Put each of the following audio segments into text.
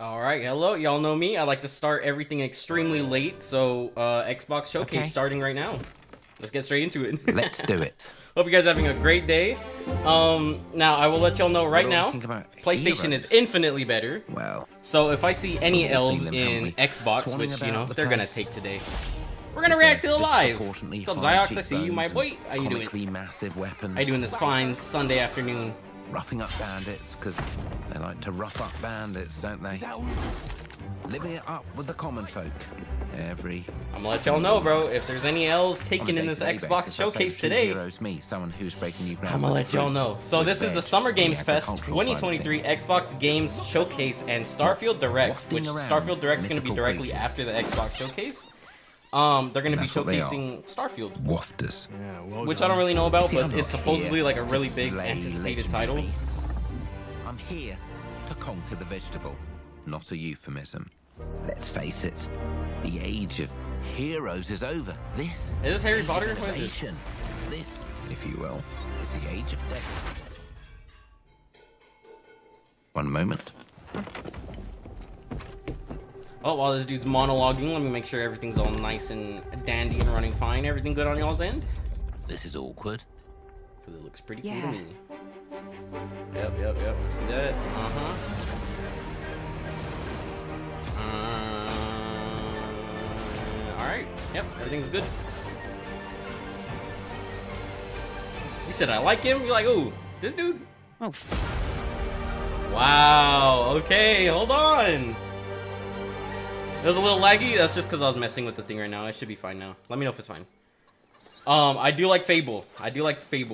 All right, hello. Y'all know me. I like to start everything extremely late, so Xbox Showcase starting right now. Let's get straight into it. Let's do it. Hope you guys are having a great day. Now I will let y'all know right now, PlayStation is infinitely better. Well, so if I see any L's in Xbox, which you know they're gonna take today, we're gonna react to it live. What's up, Zyox? I see you, my boy. How you doing? Massive weapons. How you doing this fine Sunday afternoon? Roughing up bandits, because they like to rough up bandits, don't they? Living it up with the common folk. I'm gonna let y'all know, bro, if there's any L's taken in this Xbox Showcase today, someone who's breaking new ground. I'm gonna let y'all know. So this is the Summer Games Fest 2023 Xbox Games Showcase and Starfield Direct, which Starfield Direct is gonna be directly after the Xbox Showcase. They're gonna be showcasing Starfield. Wafters. Which I don't really know about, but it's supposedly like a really big anticipated title. I'm here to conquer the vegetable, not a euphemism. Let's face it, the age of heroes is over. This is Harry Potter? This, if you will, is the age of death. One moment. Oh, while this dude's monologuing, let me make sure everything's all nice and dandy and running fine. Everything good on y'all's end? This is awkward. Because it looks pretty cool to me. Yep. See that? Alright. Yep, everything's good. You said I like him? You're like, ooh, this dude? Oh. Wow. Okay, hold on. It was a little laggy. That's just because I was messing with the thing right now. It should be fine now. Let me know if it's fine. I do like Fable.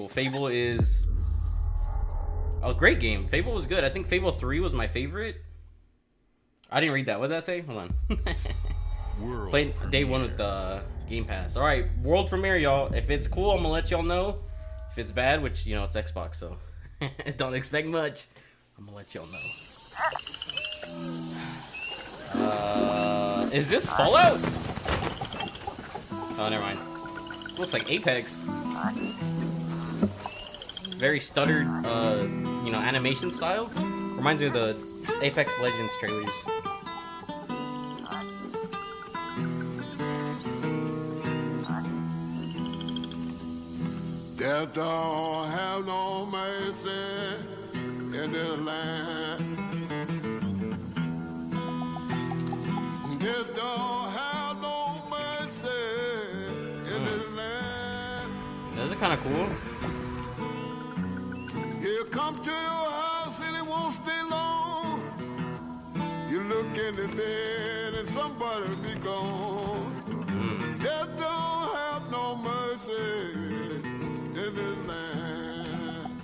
Fable is a great game. Fable was good. I think Fable 3 was my favorite. I didn't read that. What did that say? Hold on. Played day one with the Game Pass. All right, world premiere, y'all. If it's cool, I'm gonna let y'all know. If it's bad, which you know it's Xbox, so don't expect much. I'm gonna let y'all know. Is this Fallout? Oh, never mind. Looks like Apex. Very stuttered, you know, animation style. Reminds me of the Apex Legends trailers. Death don't have no mercy in this land. Death don't have no mercy in this land. Those are kind of cool. You come to your house and it won't stay long. You look in the bed and somebody be gone. Death don't have no mercy in this land.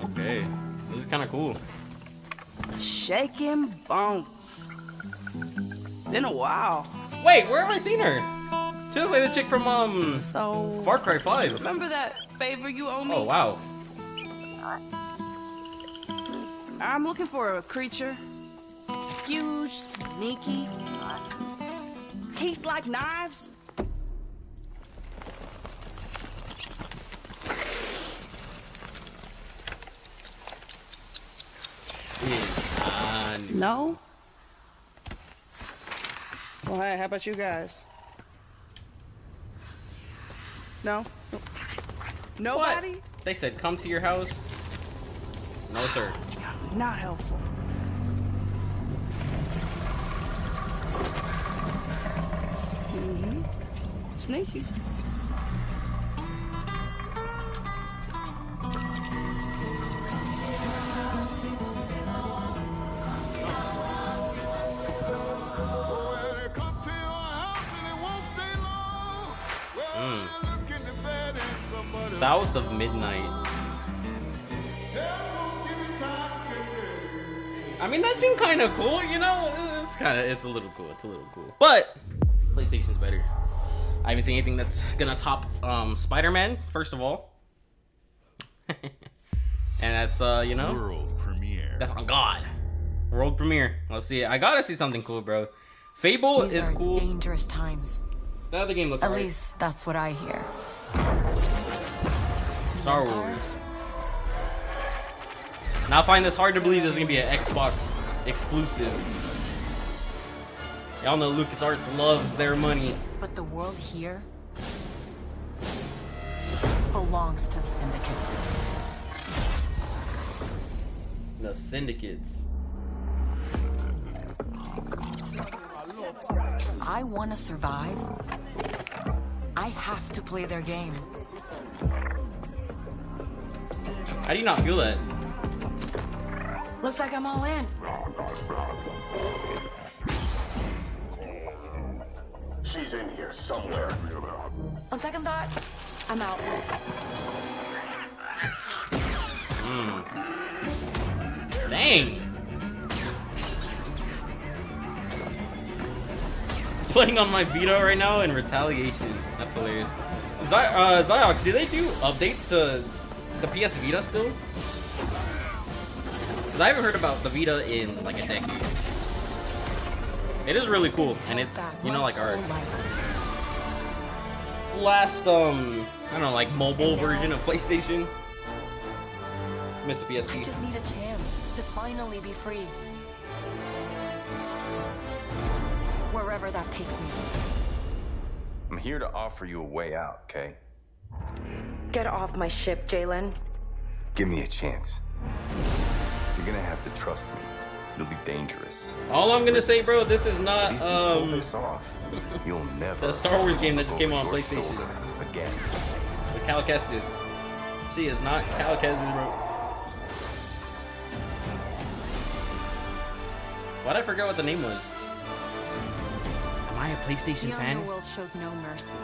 Okay, this is kind of cool. Shaking bones. Been a while. Wait, where have I seen her? She looks like the chick from Far Cry 5. Remember that favor you owe me? Oh wow. I'm looking for a creature. Huge, sneaky, teeth like knives. No? Well, hey, how about you guys? No? Nobody? What? They said come to your house. No, sir. Not helpful. Sneaky. South of midnight. I mean, that seemed kind of cool, you know? It's a little cool. But PlayStation's better. I haven't seen anything that's gonna top Spider-Man, first of all. And that's you know, world premiere. That's on God. World premiere. Let's see. I gotta see something cool, bro. Fable is cool. Dangerous times. The other game looks At least that's what I hear. Star Wars. Now I find this hard to believe this is gonna be an Xbox exclusive. Y'all know LucasArts loves their money. But the world here belongs to the syndicates. The syndicates. If I want to survive, I have to play their game. How do you not feel that? Looks like I'm all in. She's in here somewhere. On second thought, I'm out. Dang. Playing on my Vita right now in retaliation. That's hilarious. Ziox, do they do updates to the PS Vita still? Because I haven't heard about the Vita in like a decade. It is really cool, and it's, you know, like our last, I don't know, like mobile version of PlayStation. Miss the PSP. I just need a chance to finally be free. Wherever that takes me. I'm here to offer you a way out, okay? Get off my ship, Jalen. Give me a chance. You're gonna have to trust me. It'll be dangerous. All I'm gonna say, bro, this is not If you pull this off, you'll never the Star Wars game that just came out on over your PlayStation. shoulder again. The Cal Kestis. She is not Cal Kestis, bro. Why'd I forget what the name was? Am I a PlayStation The fan? underworld shows no mercy.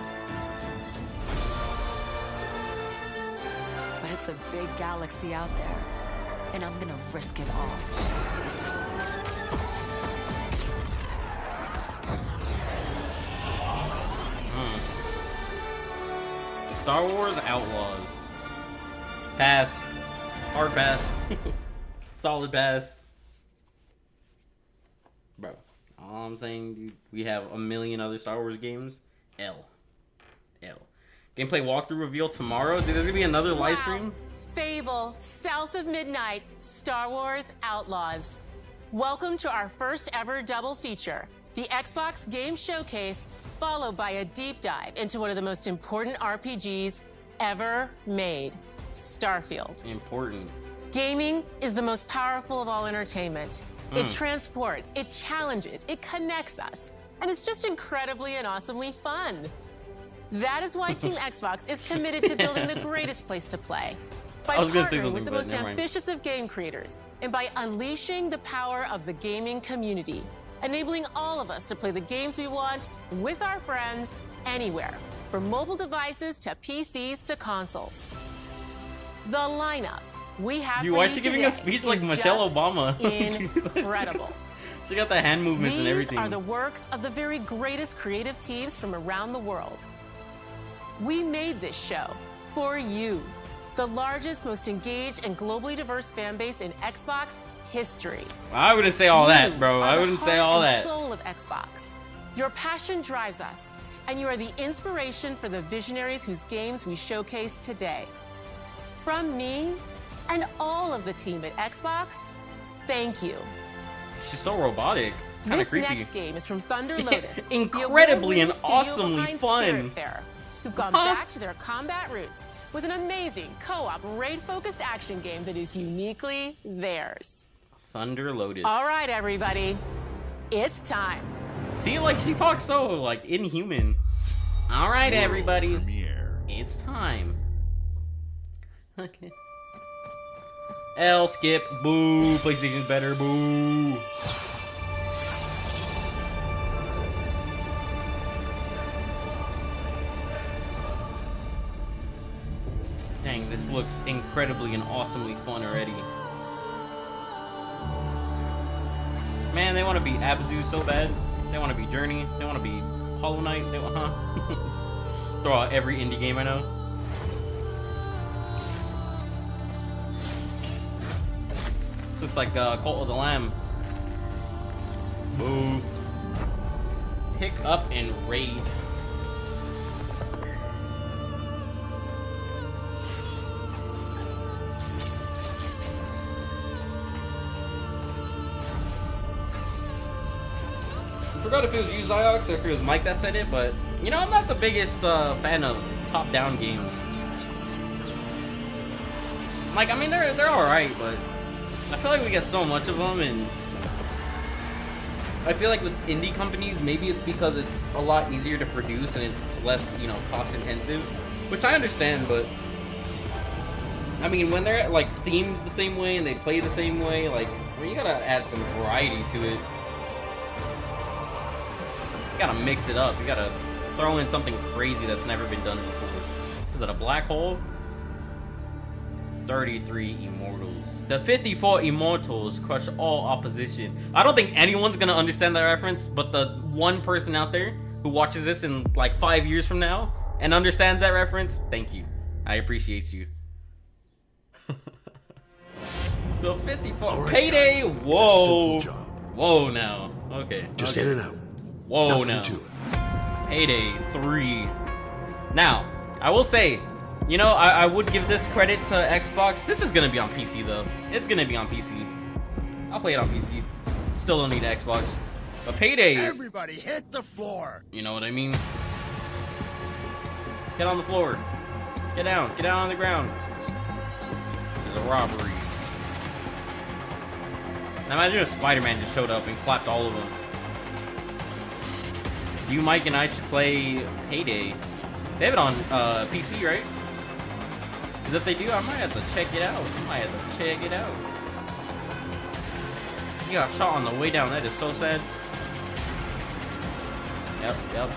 But it's a big galaxy out there, and I'm gonna risk it all. Star Wars Outlaws. Pass. Hard pass. Solid pass. Bro, all I'm saying, dude, we have a million other Star Wars games. L. Gameplay walkthrough reveal tomorrow. Dude, there's gonna be another live stream. Fable, South of Midnight, Star Wars Outlaws. Welcome to our first ever double feature, the Xbox Game Showcase, followed by a deep dive into one of the most important RPGs ever made, Starfield. Important. Gaming is the most powerful of all entertainment. It transports, it challenges, it connects us, and it's just incredibly and awesomely fun. That is why Team Xbox is committed to building the greatest place to play. By I was gonna say partnering something, with the but most never mind. ambitious of game creators, and by unleashing the power of the gaming community, enabling all of us to play the games we want with our friends anywhere, from mobile devices to PCs to consoles. The lineup we have Dude, for why you is she giving today a speech like is Michelle just Obama? Incredible. She got the hand movements and everything. These are the works of the very greatest creative teams from around the world. We made this show for you, the largest, most engaged, and globally diverse fan base in Xbox history. I wouldn't say all that, You bro. are I the wouldn't say heart all and that. soul of Xbox. Your passion drives us, and you are the inspiration for the visionaries whose games we showcase today. From me and all of the team at Xbox, thank you. She's so robotic. Kind of This creepy. next game is from Thunder Lotus, the Incredibly and award-winning studio awesomely behind fun. Spiritfarer, who've gone back to their combat roots with an amazing co-op raid-focused action game that is uniquely theirs. Thunder Lotus. All right, everybody, it's time. See, like, she talks so, like, inhuman. All right, everybody. It's time. Okay. L, skip, boo. PlayStation's better, boo. Dang, this looks incredibly and awesomely fun already. Man, they want to be Abzu so bad. They want to be Journey. They want to be Hollow Knight. They want, Throw out every indie game I know. This looks like Cult of the Lamb. Boo. Pick up and raid. forgot if it was you, Ziox, or if it was Mike that said it, but you know, I'm not the biggest fan of top-down games. Like, I mean, they're all right, but I feel like we get so much of them, and I feel like with indie companies, maybe it's because it's a lot easier to produce and it's less, you know, cost-intensive, which I understand, but I mean, when they're like themed the same way and they play the same way, like, well, you gotta add some variety to it. You gotta mix it up. You gotta throw in something crazy that's never been done before. Is it a black hole? 33 immortals. The 54 immortals crush all opposition. I don't think anyone's gonna understand that reference, but the one person out there who watches this in like 5 years from now and understands that reference, thank you. I appreciate you. The 54 All right, payday. guys, it's a Whoa. simple job. Whoa now. Okay. Just okay. in and out. Whoa Nothing now. to it. Payday 3. Now, I will say, you know, I would give this credit to Xbox. This is gonna be on PC though. It's gonna be on PC. I'll play it on PC. Still don't need an Xbox. But Payday. Everybody hit the floor. You know what I mean? Get on the floor. Get down. Get down on the ground. This is a robbery. Now imagine if Spider-Man just showed up and clapped all of them. You, Mike, and I should play Payday. They have it on PC, right? Because if they do, I might have to check it out. You got shot on the way down. That is so sad. Yep.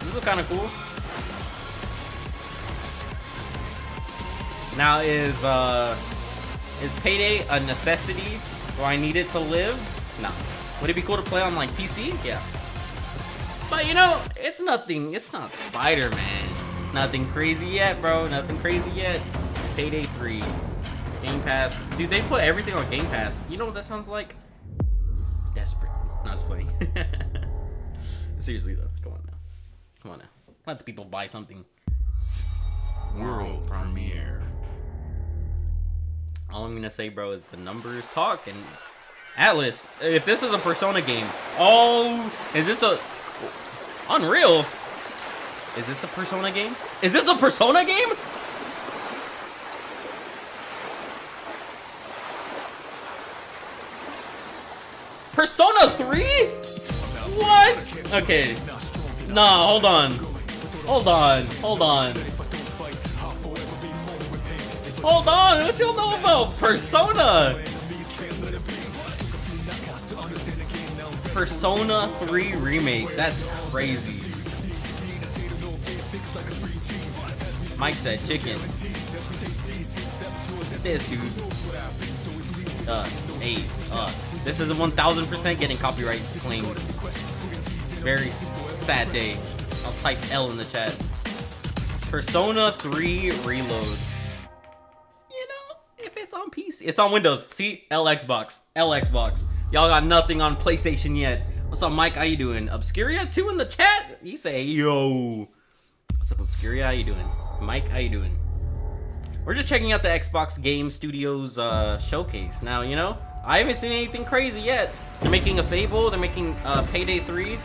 These look kind of cool. Now is Payday a necessity? Do I need it to live? No. Would it be cool to play on like PC? Yeah. But you know, it's nothing. It's not Spider-Man. Nothing crazy yet, bro. Nothing crazy yet. Payday 3. Game Pass. Dude, they put everything on Game Pass. You know what that sounds like? Desperate. Not just funny. Seriously though, come on now. Let the people buy something. World premiere. All I'm gonna say, bro, is the numbers talk. And Atlas, if this is a Persona game, oh, is this a Unreal? Is this a Persona game? Is this a Persona game? Persona 3? What? Okay. Nah, hold on. Hold on. What y'all know about Persona? Persona 3 remake. That's crazy. Mike said chicken. This dude. This is a 1000% getting copyright claimed. Very sad day. I'll type L in the chat. Persona 3 Reload. You know, if it's on PC, it's on Windows. See, L Xbox. Y'all got nothing on PlayStation yet. What's up, Mike? How you doing? Obscuria 2 in the chat. You say, yo. What's up, Obscuria? How you doing? Mike, how you doing? We're just checking out the Xbox Game Studios showcase. Now, you know, I haven't seen anything crazy yet. They're making a Fable. They're making Payday 3.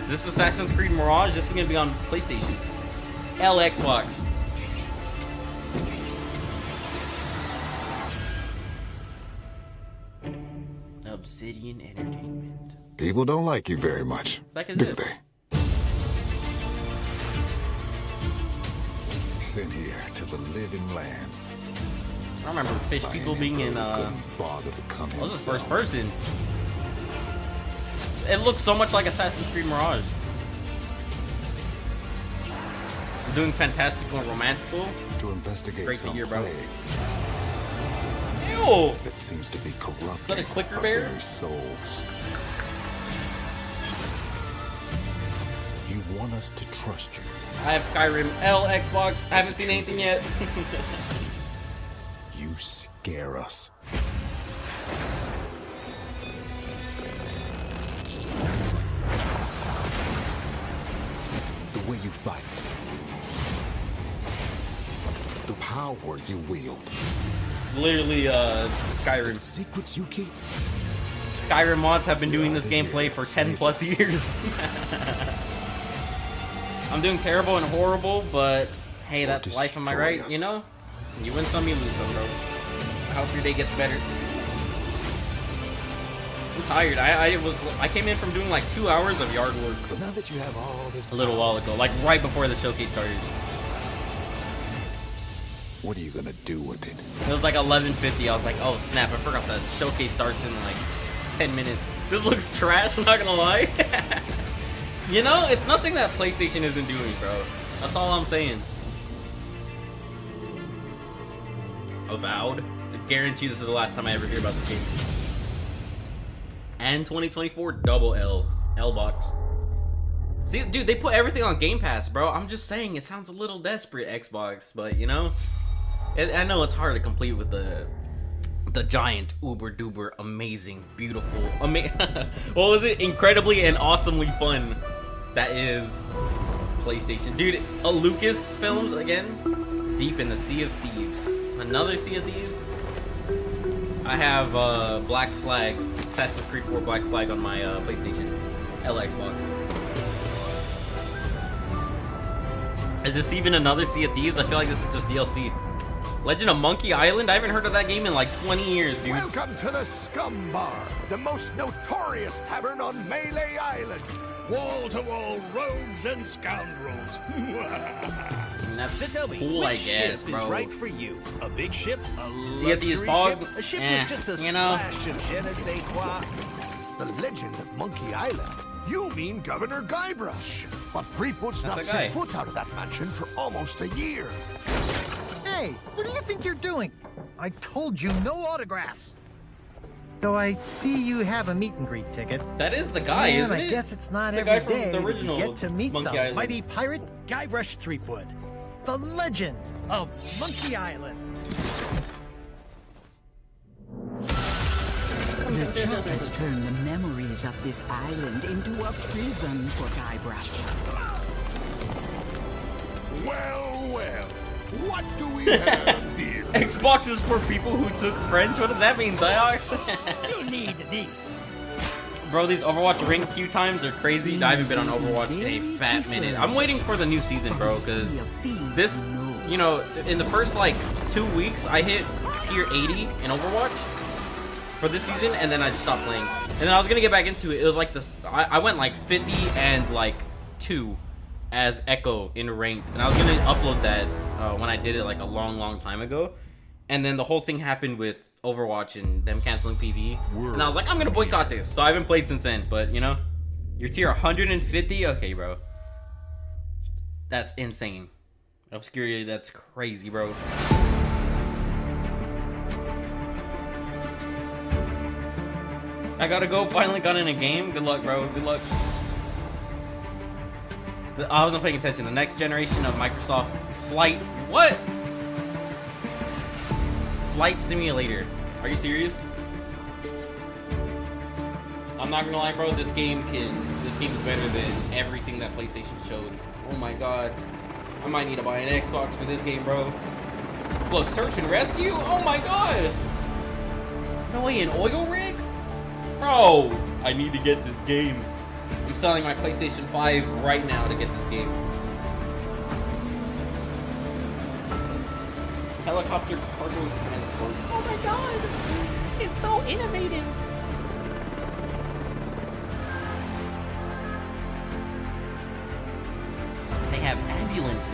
Is this Assassin's Creed Mirage? This is gonna be on PlayStation. L Xbox. Obsidian Entertainment. People don't like you very much, Like is do this? they? Sent here to the living lands. I remember fish people being in Bother to come what was it, himself. first person? It looks so much like Assassin's Creed Mirage. We're doing fantastical and romantical. To investigate Great to some hear, bro. plague Ew! that seems to be corrupting Is that a clicker our bear? very souls. You want us to trust you. I have Skyrim, L Xbox. I haven't seen anything yet. You scare us. The way you fight. The power you wield. Literally, Skyrim. The secrets you keep. Skyrim mods have been doing this gameplay for 10 plus years. I'm doing terrible and horrible, but hey, that's life, am I right? You know? You win some, you lose some, bro. I hope your day gets better. I'm tired. I came in from doing like 2 hours of yard work So now that you have all this a little while ago, like right before the showcase started. what are you gonna do with it? It was like 11:50. I was like, oh snap! I forgot the showcase starts in like 10 minutes. This looks trash. I'm not gonna lie. You know, it's nothing that PlayStation isn't doing, bro. That's all I'm saying. Avowed. I guarantee this is the last time I ever hear about the game. And 2024 double L box. See, dude, they put everything on Game Pass, bro. I'm just saying, it sounds a little desperate, Xbox, but you know, I know it's hard to complete with the giant, uber duper, amazing, beautiful, what was it? Incredibly and awesomely fun. That is PlayStation, dude. Lucas films again, deep in the Sea of Thieves. Another Sea of Thieves. I have Black Flag, Assassin's Creed 4 Black Flag on my PlayStation, Xbox. Is this even another Sea of Thieves? I feel like this is just DLC. Legend of Monkey Island? I haven't heard of that game in like 20 years, dude. Welcome to the Scum Bar, the most notorious tavern on Melee Island. Wall-to-wall rogues and scoundrels. I mean, that's So tell me, cool, which I guess, ship bro. is right for you? A big ship? A Sea of Thieves luxury Fog? ship? A ship Eh, with just a you know. splash of je ne sais quoi? The legend of Monkey Island. You mean Governor Guybrush. But Threepwood's not That's the guy. set foot out of that mansion for almost a year. Hey, what do you think you're doing? I told you no autographs. Though I see you have a meet and greet ticket. That is the guy, And isn't I it? guess it's not It's the guy every from day the that original you get to meet Monkey the Island. mighty pirate Guybrush Threepwood, the legend of Monkey Island. The chop has turned the memories of this island into a prison for Guybrush. Well, well. What do we have here? Xbox is for people who took French? What does that mean, Ziox? You need these. Bro, these Overwatch ring queue times are crazy. I haven't been on Overwatch in a fat minute. I'm waiting for the new season, bro, because this, you know, in the first like 2 weeks, I hit tier 80 in Overwatch for this season, and then I just stopped playing. And then I was gonna get back into it. It was like this. I went like 50 and like 2 as Echo in ranked, and I was gonna upload that when I did it like a long time ago. And then the whole thing happened with Overwatch and them canceling PvE, and I was like, I'm gonna boycott this. So I haven't played since then. But you know, you're tier 150. Okay, bro, that's insane. Obscurity, that's crazy, bro. I gotta go. Finally got in a game. Good luck, bro. Good luck. I wasn't paying attention. The next generation of Microsoft Flight. What? Flight Simulator. Are you serious? I'm not gonna lie, bro. This game is better than everything that PlayStation showed. Oh my god. I might need to buy an Xbox for this game, bro. Look, search and rescue. Oh my god. No way, an oil rig? Bro, I need to get this game. I'm selling my PlayStation 5 right now to get this game. Helicopter cargo transport. Oh my god! It's so innovative. They have ambulances.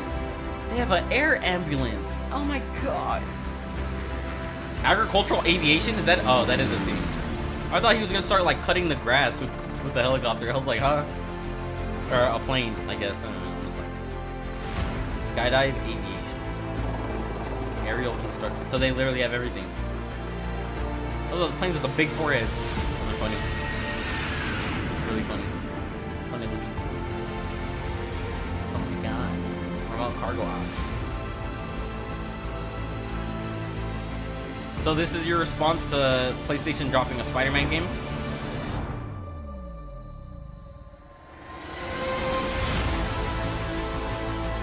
They have an air ambulance. Oh my god. Agricultural aviation? Is that? Oh, that is a thing. I thought he was gonna start like cutting the grass with the helicopter. I was like, huh? Or a plane, I guess. I don't know. It was like this. Skydive aviation. Aerial construction. So they literally have everything. Those are the planes with the big foreheads. They're funny. Really funny. Funny looking. Oh my god. What about cargo ops? So this is your response to PlayStation dropping a Spider-Man game?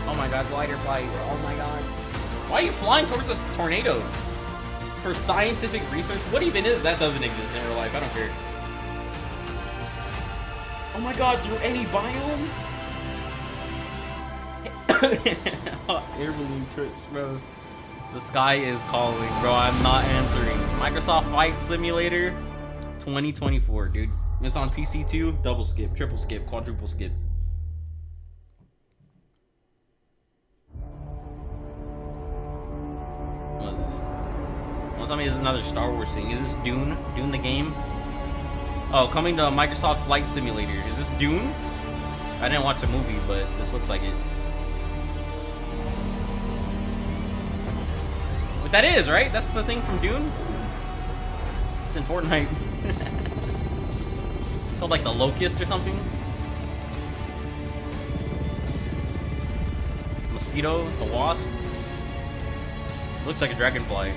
Oh my god, glider flight. Oh my god. Why are you flying towards a tornado? For scientific research? What even is that? Doesn't exist in real life. I don't care. Oh my god, through any biome? Air balloon trips, bro. The sky is calling, bro. I'm not answering. Microsoft Flight Simulator 2024, dude. It's on PC too. Double skip, triple skip, quadruple skip. What is this? Don't tell me this is another Star Wars thing. Is this Dune? Dune the game? Oh, coming to Microsoft Flight Simulator. Is this Dune? I didn't watch the movie, but this looks like it. But that is, right? That's the thing from Dune? It's in Fortnite. It's called like the Locust or something. Mosquito, the Wasp. Looks like a dragonfly.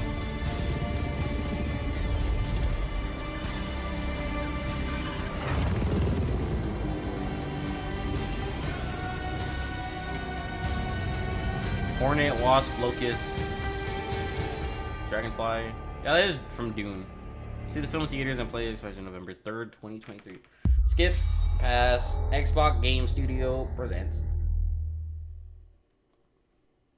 Hornet, Wasp, Locust, Dragonfly. Yeah, that is from Dune. See the film in theaters and play expansion November 3rd, 2023. Skip, pass, Xbox Game Studio presents.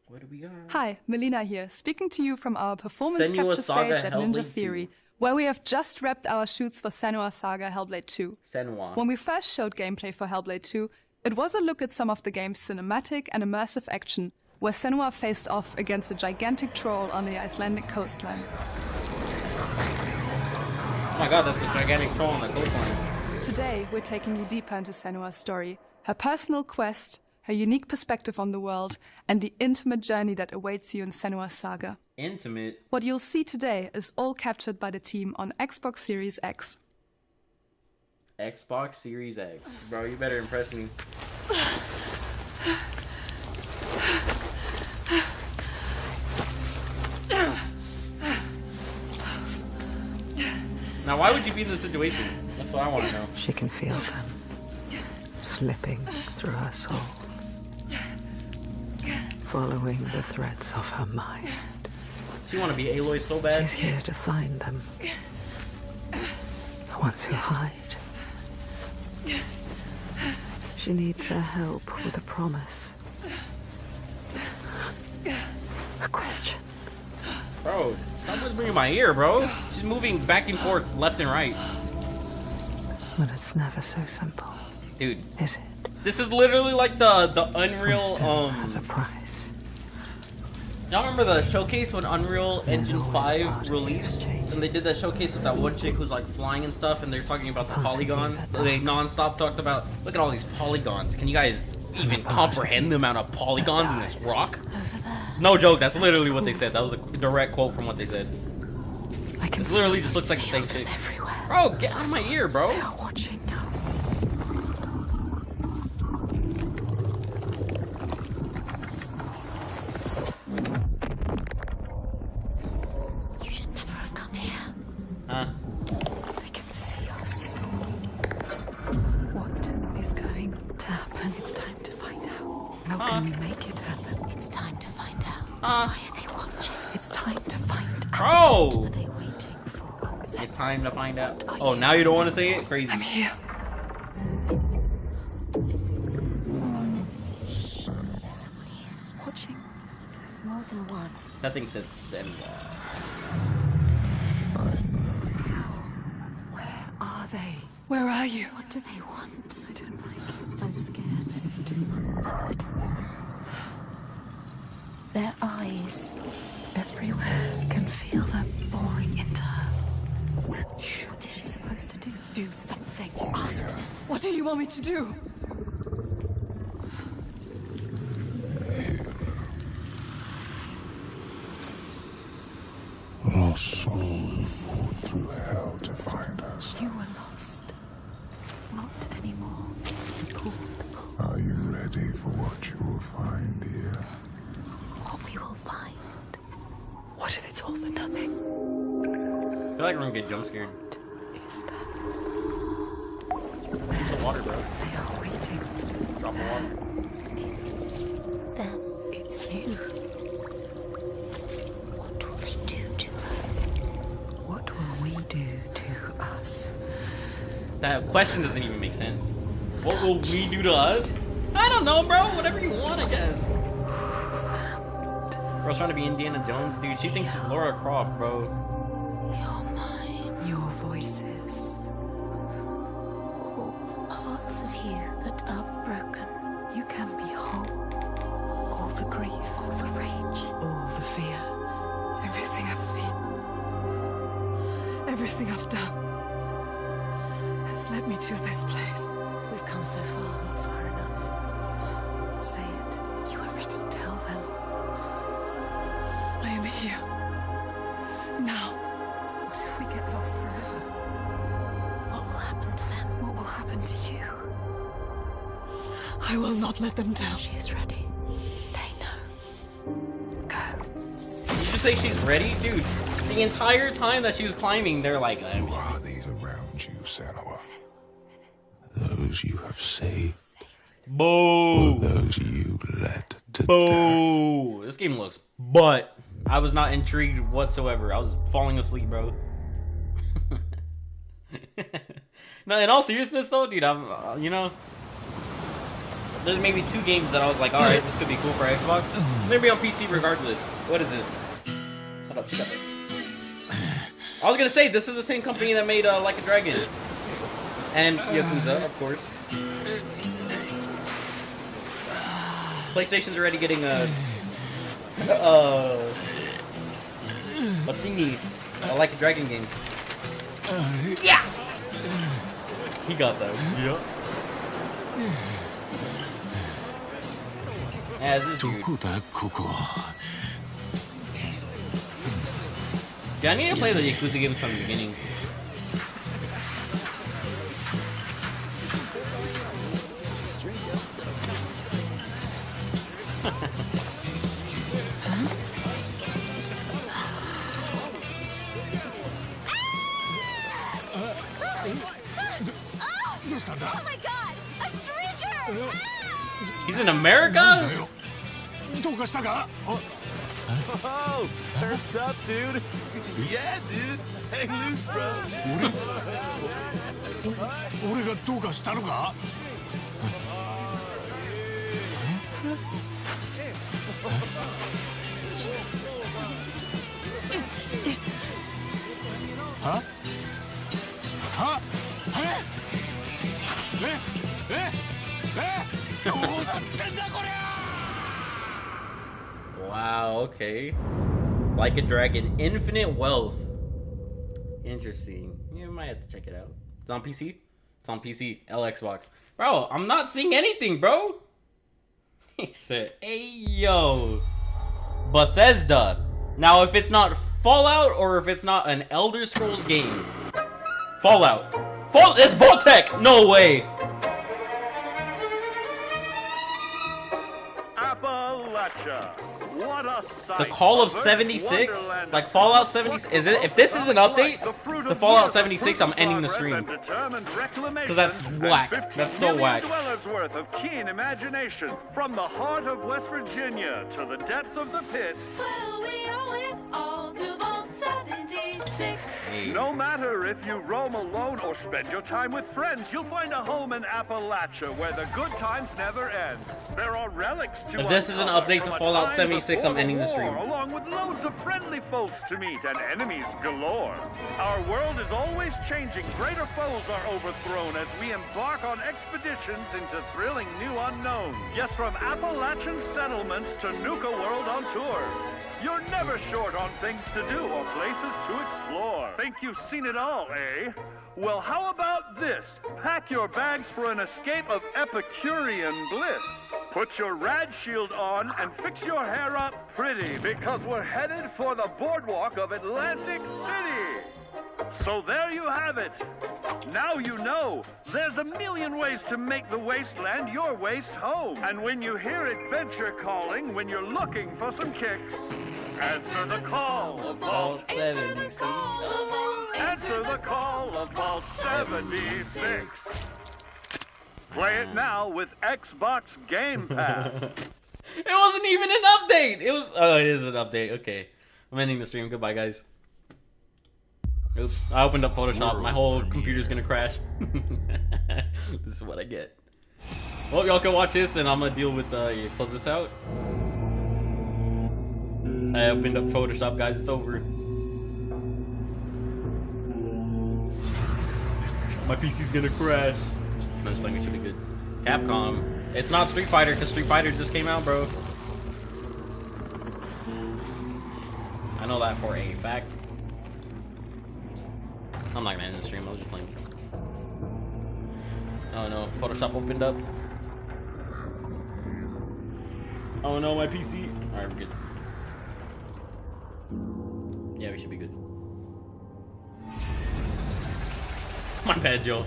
What do we got? Hi, Melina here, speaking to you from our performance Senua capture Saga stage at Hellblade Ninja Theory, 2. where we have just wrapped our shoots for Senua Saga Hellblade 2. Senua. When we first showed gameplay for Hellblade 2, it was a look at some of the game's cinematic and immersive action, where Senua faced off against a gigantic troll on the Icelandic coastline. Oh my god, that's a gigantic troll on the coastline. Today, we're taking you deeper into Senua's story, her personal quest, her unique perspective on the world, and the intimate journey that awaits you in Senua's saga. Intimate? What you'll see today is all captured by the team on Xbox Series X. Xbox Series X. Bro, you better impress me. Now, why would you be in this situation? That's what I want to know. She can feel them slipping through her soul, following the threads of her mind. So you want to be Aloy so bad? She's here to find them. The ones who hide. She needs their help with a promise. A question. Bro, stop whispering in my ear, bro. She's moving back and forth, left and right. But it's never so simple. Dude. Is it? This is literally like the Unreal, has a price. Y'all remember the showcase when Unreal Engine 5 released? And they did that showcase with that one chick who's like flying and stuff, and they're talking about the polygons. They non-stop talked about, look at all these polygons. Can you guys even comprehend the amount of polygons in this rock? No joke, that's literally what they said. That was a direct quote from what they said. This literally just looks like the same thing. Bro, get out of my ear, bro. They are watching us. You should never have come here. Huh? They can see us. What is going to happen? It's time to find out. How can we make it happen? It's time to find out. Why are they watching? It's time to find out. Bro! What are they waiting for? It's time to find out. Oh, now you don't want to say it? Crazy. I'm here. Watching. More than one. That thing said Senwa. Where are they? Where are you? What do they want? I don't like it. I'm scared. This is too hard. Their eyes everywhere can feel them boring into her. What is she supposed to do? Do something. Ask them. What do you want me to do? Our souls fought through hell to find us. You were lost. Not anymore. Are you ready for what you will find here? What we will find. What if it's all for nothing? feel like we're gonna get jump scared. Is that? Use the water, bro. They are waiting. Drop the water. It's them. It's you. What will they do to her? What will we do to us? That question doesn't even make sense. What will we do to us? I don't know, bro. Whatever you want, I guess. Bro's trying to be Indiana Jones, dude. She thinks she's Laura Croft, bro. You're mine. Your voices. All the parts of you that are broken. You can be whole. All the grief. All the rage. All the fear. Everything I've seen. Everything I've done has led me to this place. We've come so far. Not far enough. Say it. You are ready. Tell them. I am here. Now. What if we get lost forever? What will happen to them? What will happen to you? I will not let them down. She is ready. They know. Go. Did you say she's ready? Dude, the entire time that she was climbing, they're like, Who are these around you, Senua? Those you have saved. Boo! Or those you let to Boo! This game looks but I was not intrigued whatsoever. I was falling asleep, bro. No, in all seriousness though, dude, I'm, you know, there's maybe 2 games that I was like, alright, this could be cool for Xbox. Maybe on PC regardless. What is this? Hold up, shut up. I was gonna say, this is the same company that made Like a Dragon. And Yakuza, of course. PlayStation's already getting a thingy, Like a Dragon game. Yeah! He got that. Yep. Yeah, this is weird. Yeah, I need to play the Yakuza games from the beginning. Oh my god! A stranger! He's in America? Oh, surf's up, dude. Yeah, dude. Hang loose, bro. Huh? Huh? Wow, okay. Like a Dragon, Infinite Wealth. Interesting. You might have to check it out. It's on PC? It's on PC, Xbox. Bro, I'm not seeing anything, bro. He said, hey, yo. Bethesda. Now, if it's not Fallout or if it's not an Elder Scrolls game. Fallout. It's Voltec! No way. Appalachia. What a sight. The Call of 76? Like Fallout 76? Is it? If this is an update to Fallout 76, I'm ending the stream. Because that's whack. That's so whack. Dwellers worth of keen imagination. From the heart of West Virginia to the depths of the pit. Well, we owe it all to Vault 76. No matter if you roam alone or spend your time with friends, you'll find a home in Appalachia where the good times never end. There are relics to If this is an uncover update to from a Fallout time 76, I'm before ending the war, stream. Along with loads of friendly folks to meet and enemies galore. Our world is always changing. Greater foes are overthrown as we embark on expeditions into thrilling new unknowns. Yes, from Appalachian settlements to Nuka World on tour. You're never short on things to do or places to explore. Think you've seen it all, eh? Well, how about this? Pack your bags for an escape of Epicurean bliss. Put your rad shield on and fix your hair up pretty, because we're headed for the boardwalk of Atlantic City. So there you have it. Now you know. There's a million ways to make the wasteland your waste home. And when you hear adventure calling, when you're looking for some kicks, answer the call of Vault 76. the call of Vault 76. Play it now with Xbox Game Pass. It wasn't even an update. It was. Oh, it is an update. Okay, I'm ending the stream. Goodbye, guys. Oops, I opened up Photoshop. My whole computer's gonna crash. This is what I get. Well, y'all can watch this, and I'm gonna deal with. Close this out. I opened up Photoshop, guys. It's over. My PC's gonna crash. I'm just playing. It should be good. Capcom. It's not Street Fighter, because Street Fighter just came out, bro. I know that for a fact. I'm not gonna end the stream. I was just playing. Oh no, Photoshop opened up. Oh no, my PC. Alright, we're good. Yeah, we should be good. My bad, Joe.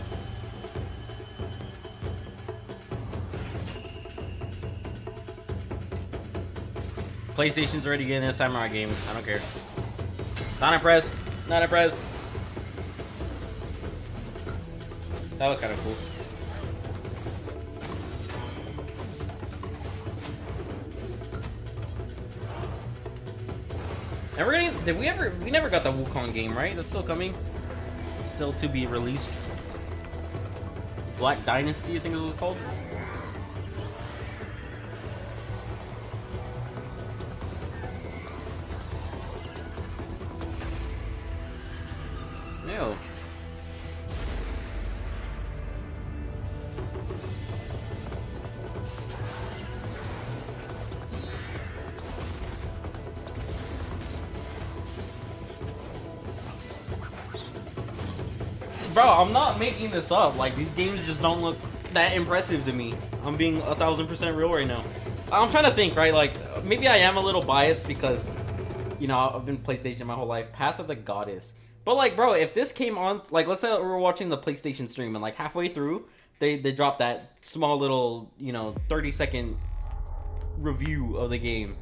PlayStation's already getting a samurai game. I don't care. Not impressed. Not impressed. That was kind of cool. And we're getting, we never got the Wukong game, right? That's still coming. Still to be released. Black Dynasty, I think it was called. Ew. Bro, I'm not making this up. Like, these games just don't look that impressive to me. I'm being 1000% real right now. I'm trying to think, right? Like, maybe I am a little biased because, you know, I've been PlayStation my whole life. Path of the Goddess. But, like, bro, if this came on, like, let's say we were watching the PlayStation stream and, like, halfway through, they dropped that small little, you know, 30-second review of the game.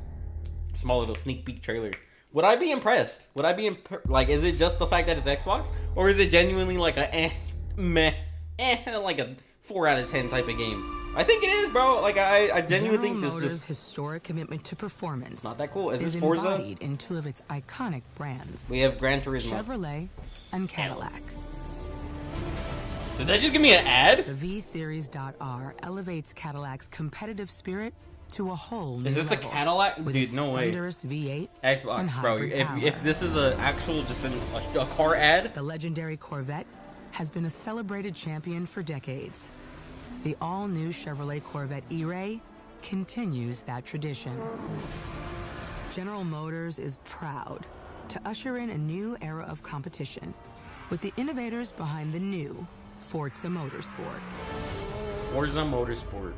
Small little sneak peek trailer. Would I be impressed? Would I be like, is it just the fact that it's Xbox? Or is it genuinely like a like a 4 out of 10 type of game? I think it is, bro. Like, I genuinely think this just... historic commitment to performance not that cool. Is this Forza? Embodied in two of its iconic brands. We have Gran Turismo. Chevrolet and Cadillac. Did that just give me an ad? The V-Series.R elevates Cadillac's competitive spirit to a whole new Is this level a Cadillac? with Dude, its no way. thunderous V8 Xbox, and bro. hybrid If this is a actual just a car ad, the legendary Corvette has been a celebrated champion for decades. The all-new Chevrolet Corvette E-Ray continues that tradition. General Motors is proud to usher in a new era of competition with the innovators behind the new Forza Motorsport. Forza Motorsport.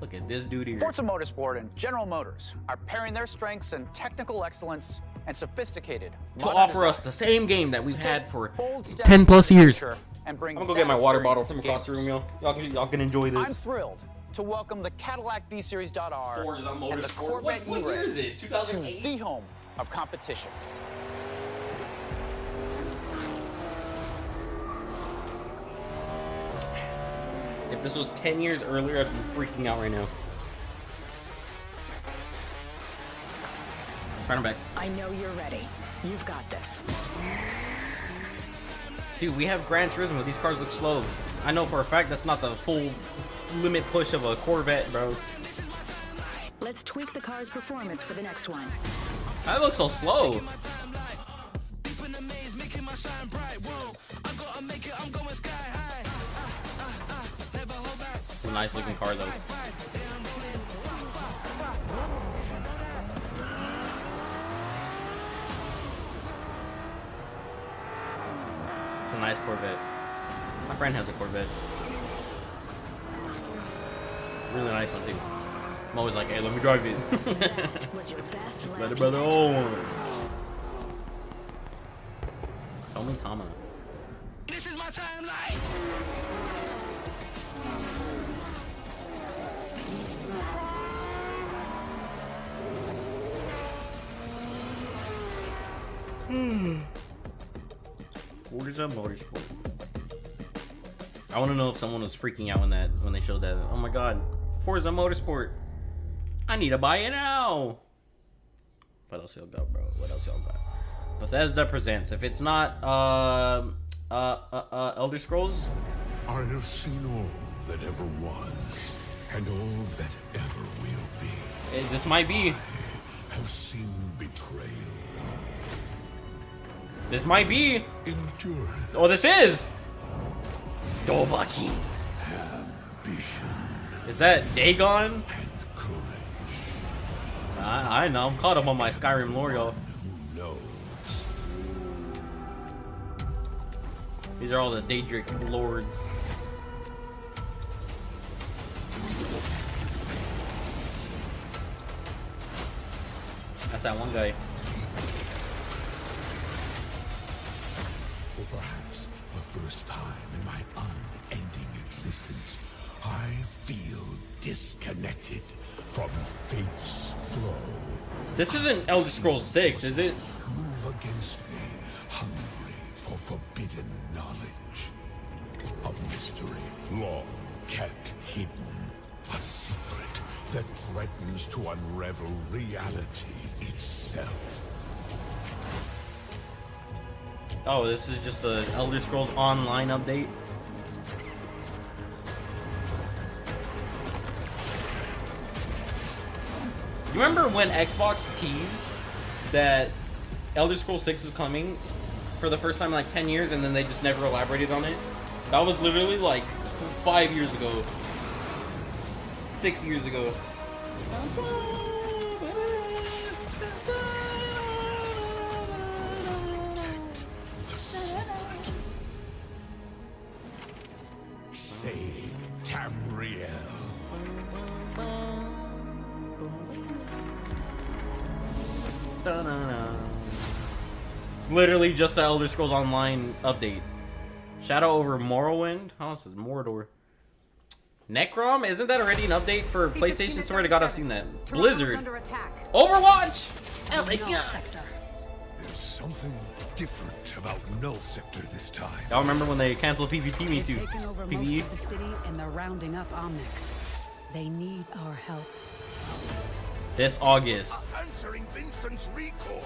Look at this dude here. Forza Motorsport and General Motors are pairing their strengths in technical excellence and sophisticated to modern offer design us the same game that we've had for bold steps 10 plus years. and bring I'm gonna go get my water bottle from experience across the to room, gamers. y'all can enjoy this. I'm thrilled to welcome the Cadillac V-Series.R Forza and the Motorsport. Corvette What E-Ray year is it? 2008? to the home of competition. If this was 10 years earlier, I'd be freaking out right now. Turn him back. I know you're ready. You've got this. Dude, we have Gran Turismo. These cars look slow. I know for a fact that's not the full limit push of a Corvette, bro. Let's tweak the car's performance for the next one. That looks so slow. It's a nice looking car though. It's a nice Corvette. My friend has a Corvette. Really nice one too. I'm always like, hey, let me drive it. Was your best Let lap a brother yet? own one. Tommy Tama. This is my timeline. Forza Motorsport. I want to know if someone was freaking out when they showed that. Oh my god, Forza Motorsport! I need to buy it now. What else y'all got, bro? What else y'all got? Bethesda presents. If it's not Elder Scrolls, I have seen all that ever was, and all that ever will be. this might be. I have seen betrayal. This might be. Endurance. Oh, this is. Dovahkiin. Ambition. Is that Dagon? I know. I'm caught up on my Skyrim lore, y'all. Who knows? These are all the Daedric lords. That's that one guy. For perhaps the first time in my unending existence, I feel disconnected from fate's flow. This isn't Elder Scrolls 6, is it? Move against me, hungry for forbidden knowledge. A mystery long kept hidden. A secret that threatens to unravel reality itself. Oh, this is just a Elder Scrolls Online update. You remember when Xbox teased that Elder Scrolls 6 was coming for the first time in like 10 years and then they just never elaborated on it? That was literally like 5 years ago. 6 years ago. Save Tamriel. Literally just the Elder Scrolls Online update. Shadow over Morrowind? How is this? Mordor. Necrom? Isn't that already an update for PlayStation? Swear to God, I've seen that. Blizzard. Overwatch! Oh my God. There's something different about Null Sector this time. Y'all remember when they canceled PvP? Me too. Taken over most PvE? of the city and they're rounding up Omnics. They need our help. This August. Answering Vincent's recall.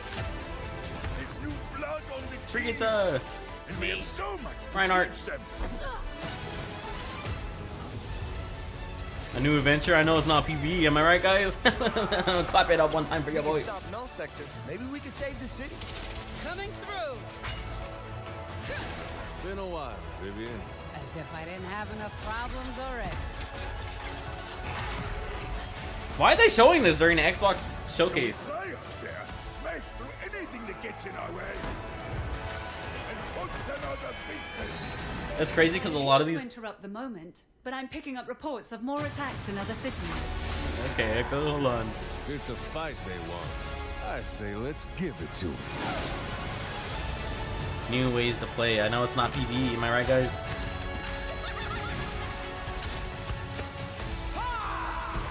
There's new blood on the team. Brigitte! And we have so much to Reinhardt. teach them. A new adventure? I know it's not PvE, am I right, guys? Clap it up one time for your boy. Stop Null Sector. Maybe we can save the city. Coming through! Been a while, Vivian. As if I didn't have enough problems already. Why are they showing this during the Xbox showcase? Fly ups there. Smash through anything that gets in our way. And what's another business? That's crazy because a lot of these. To interrupt the moment, but I'm picking up reports of more attacks in other cities. Okay, Echo, hold on. It's a fight they want. I say let's give it to them. New ways to play. I know it's not PvE, am I right, guys?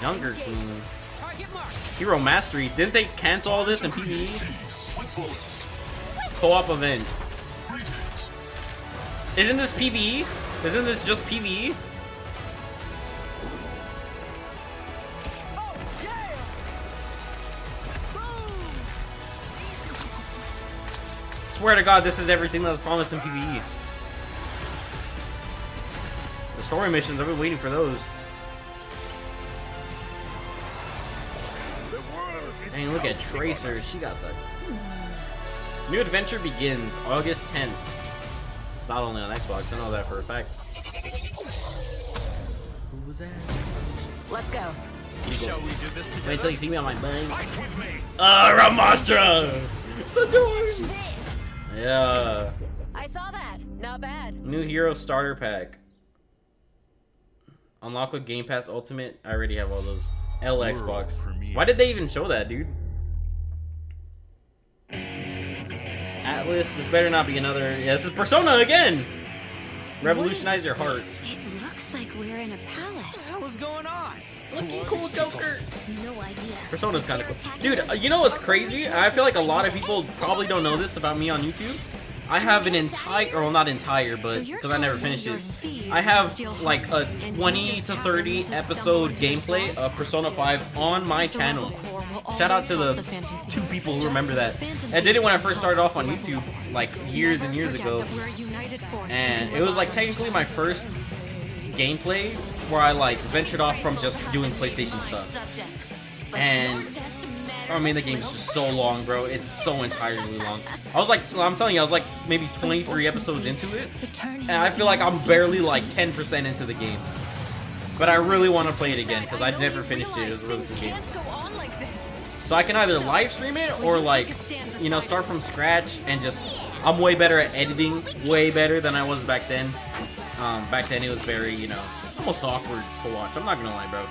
Younger Queen. Hero Mastery. Didn't they cancel all this in PvE? Co-op event. Isn't this PvE? Isn't this just PvE? Swear to God, this is everything that was promised in PvE. The story missions, I've been waiting for those. Dang, look at Tracer. She got the new adventure begins August 10th. It's not only on Xbox. I know that for a fact. Who was that? Let's go. Shall we do this together? Wait till you see me on my bike. Fight with me. Ramatra! Such a word. Yeah. I saw that. Not bad. New hero starter pack. Unlock with Game Pass Ultimate. I already have all those. L Xbox. Why did they even show that, dude? Atlas, this better not be another. Yeah, this is Persona again! Revolutionize your heart. It looks like we're in a palace. What the hell is going on? Looking cool, Joker. No idea. Persona's kind of cool. Dude, you know what's crazy? I feel like a lot of people probably don't know this about me on YouTube. I have an entire, or not entire, but because I never finished it, I have like a 20 to 30 episode gameplay of Persona 5 on my channel. Shout out to the 2 people who remember that. I did it when I first started off on YouTube, like years and years ago, and it was like technically my first gameplay where I like ventured off from just doing PlayStation stuff. And I mean, the game's just so long, bro. It's so entirely long. I was like, I'm telling you, I was like maybe 23 episodes into it, and I feel like I'm barely like 10% into the game. But I really want to play it again because I never finished it. It was a really cool game. So I can either live stream it or like, you know, start from scratch and just. I'm way better at editing, way better than I was back then. Back then it was very, you know, almost awkward to watch. I'm not gonna lie, bro.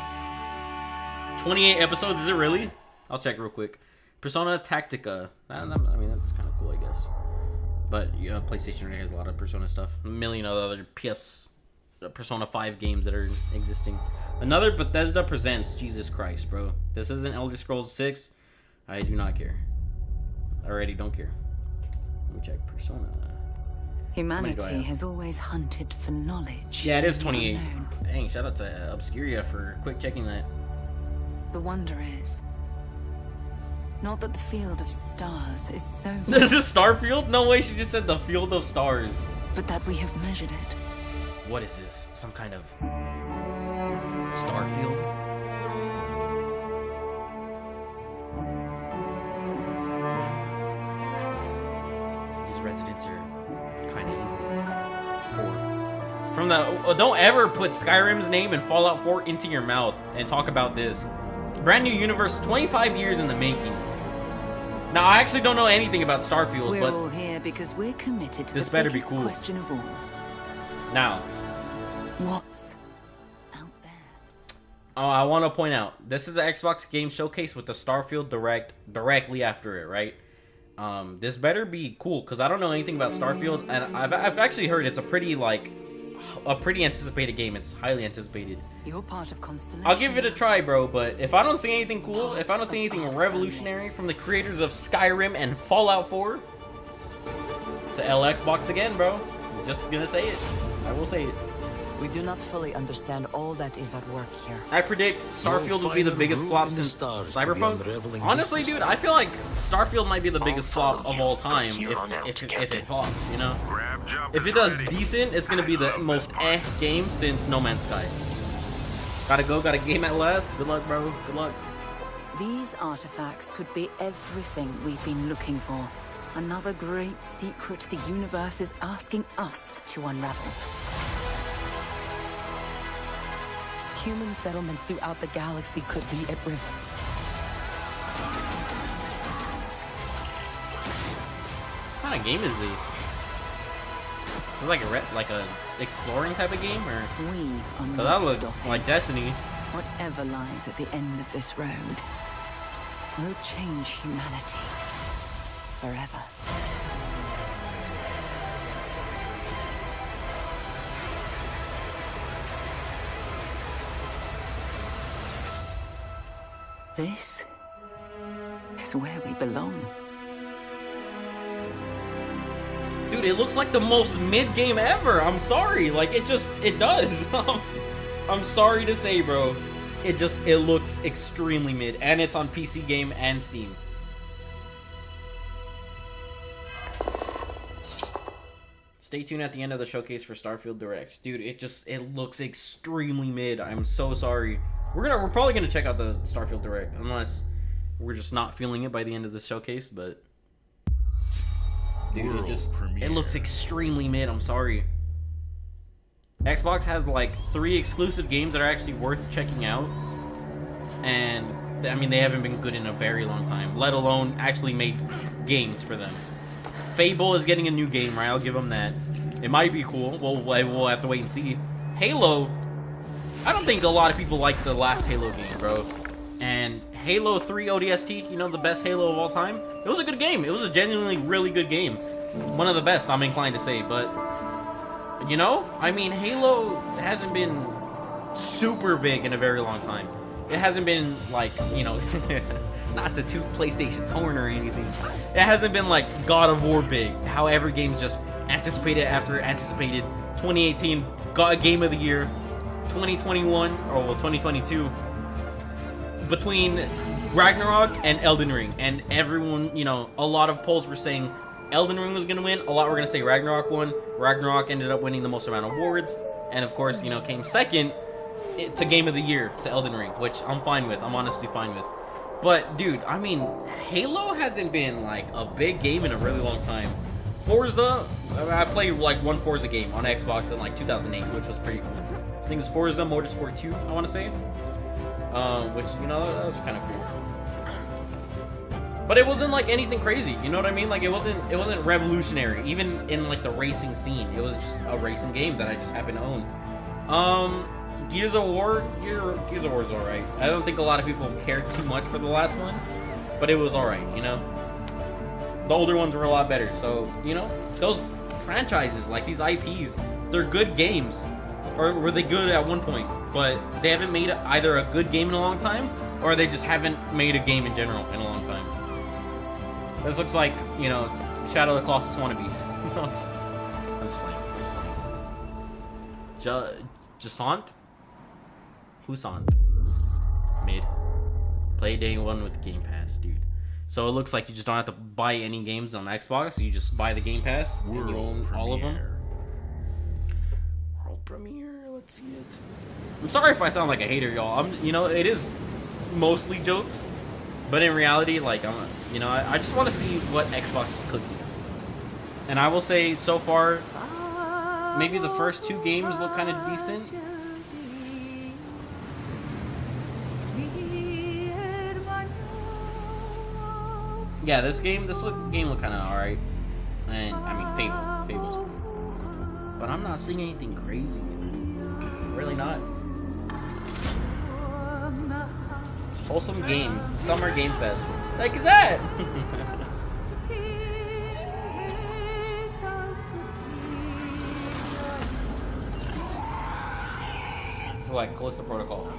28 episodes, is it really? I'll check real quick. Persona Tactica. I mean, that's kind of cool, I guess. But yeah, PlayStation has a lot of Persona stuff. A million other Persona 5 games that are existing. Another Bethesda Presents. Jesus Christ, bro. This isn't Elder Scrolls 6. I do not care. I already don't care. Let me check Persona. Humanity has always hunted for knowledge. Yeah, it is 28. Dang, shout out to Obscuria for quick checking that. The wonder is, not that the field of stars is so This is Starfield? No way, she just said the field of stars. but that we have measured it. What is this? Some kind of Starfield? These residents are kind of evil. From the don't ever put Skyrim's name and Fallout 4 into your mouth and talk about this. Brand new universe, 25 years in the making. Now I actually don't know anything about Starfield, We're but all here because we're committed to this the better be biggest cool. question of all. Now, What's I want to point out, this is an Xbox Game Showcase with the Starfield Direct directly after it, right? This better be cool, because I don't know anything about Starfield, and I've actually heard it's a pretty anticipated game. It's highly anticipated. You're part of Constellation. I'll give it a try, bro, but if I don't see anything cool, if I don't see anything revolutionary from the creators of Skyrim and Fallout 4, it's a Xbox again, bro. I'm just gonna say it. I will say it. We do not fully understand all that is at work here. I predict Starfield will be the biggest flop since Cyberpunk. Honestly, dude, I feel like Starfield might be the biggest flop of all time if it flops, you know? If it does decent, it's gonna be the most game since No Man's Sky. Gotta game at last. Good luck, bro. Good luck. These artifacts could be everything we've been looking for. Another great secret the universe is asking us to unravel. Human settlements throughout the galaxy could be at risk. What kind of game is this? Is it like a exploring type of game, or? We are Cause not that look stopping. like Destiny. Whatever lies at the end of this road will change humanity forever. This is where we belong. Dude, it looks like the most mid game ever. I'm sorry, like it does. I'm sorry to say, bro. It looks extremely mid, and it's on PC Game and Steam. Stay tuned at the end of the showcase for Starfield Direct. Dude, it looks extremely mid. I'm so sorry. We're probably gonna check out the Starfield Direct, unless we're just not feeling it by the end of the showcase, but dude, it looks extremely mid. I'm sorry. Xbox has like 3 exclusive games that are actually worth checking out, and I mean they haven't been good in a very long time, let alone actually made games for them. Fable is getting a new game, right? I'll give them that. It might be cool. We'll have to wait and see. Halo, I don't think a lot of people like the last Halo game, bro. And Halo 3 ODST, you know, the best Halo of all time, it was a good game. It was a genuinely really good game. One of the best, I'm inclined to say, but you know, I mean, Halo hasn't been super big in a very long time. It hasn't been like, you know, not to toot PlayStation's horn or anything, it hasn't been like God of War big. How every game's just anticipated after anticipated. 2018 got a Game of the Year. 2021 or well 2022 between Ragnarok and Elden Ring, and everyone, you know, a lot of polls were saying Elden Ring was gonna win. A lot were gonna say Ragnarok won. Ragnarok ended up winning the most amount of awards, and of course, you know, came second to Game of the Year to Elden Ring, which I'm fine with. I'm honestly fine with. But dude, I mean, Halo hasn't been like a big game in a really long time. Forza, I played like one Forza game on Xbox in like 2008, which was pretty cool. I think it was Forza Motorsport 2, I want to say. Which, you know, that was kind of cool. But it wasn't like anything crazy, you know what I mean? Like it wasn't revolutionary, even in like the racing scene. It was just a racing game that I just happened to own. Gears of War is alright. I don't think a lot of people cared too much for the last one, but it was alright, you know? The older ones were a lot better, so, you know, those franchises, like these IPs, they're good games. Or were they good at one point, but they haven't made either a good game in a long time, or they just haven't made a game in general in a long time. This looks like, you know, Shadow of the Colossus wannabe. That's funny. Jasant? Husant? Mid. Play day one with the Game Pass, dude. So it looks like you just don't have to buy any games on Xbox. You just buy the Game Pass and you own all of them. World premiere, let's see it. I'm sorry if I sound like a hater, y'all. You know, it is mostly jokes, but in reality, like, you know, I just want to see what Xbox is cooking. And I will say, so far, maybe the first two games look kind of decent. Yeah, this game looked kind of alright. And, I mean, Fable's cool. But I'm not seeing anything crazy. Really not. Wholesome Games. Summer Game Fest. What the heck is that? Select Callisto Protocol.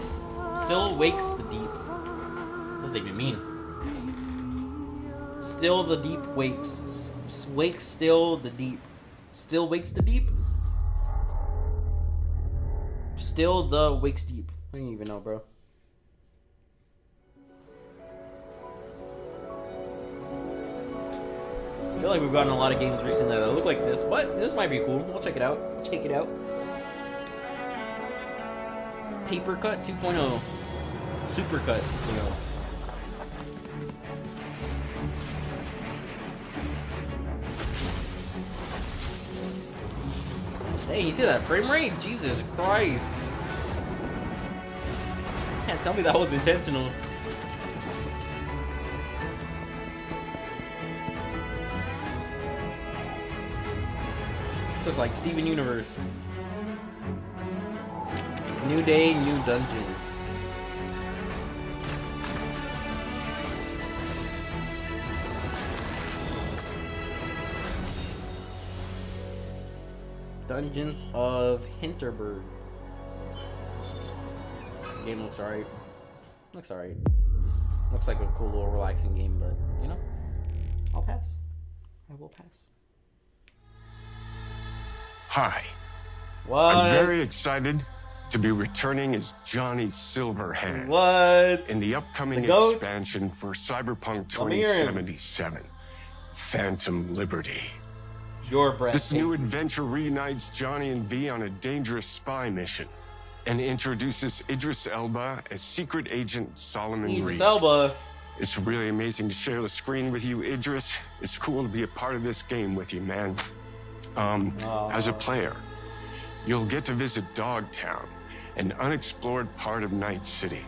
Still wakes the deep. What does that even mean? Still the deep wakes. Wakes still the deep. Still wakes the deep? Still the wakes deep. I don't even know, bro. I feel like we've gotten a lot of games recently that look like this. What? This might be cool. We'll check it out. Check it out. Paper Cut 2.0. Super Cut 2.0. Hey, you see that frame rate? Jesus Christ. Can't tell me that was intentional. This looks like Steven Universe. New day, new dungeon. Dungeons of Hinterberg. Game looks alright. Looks alright. Looks like a cool little relaxing game, but you know, I'll pass. I will pass. Hi. What? I'm very excited to be returning as Johnny Silverhand. What? In the upcoming expansion for Cyberpunk 2077, Phantom Liberty. Your breath. This new adventure reunites Johnny and V on a dangerous spy mission and introduces Idris Elba as secret agent Solomon Reed. Idris Elba. It's really amazing to share the screen with you, Idris. It's cool to be a part of this game with you, man. As a player, you'll get to visit Dogtown, an unexplored part of Night City,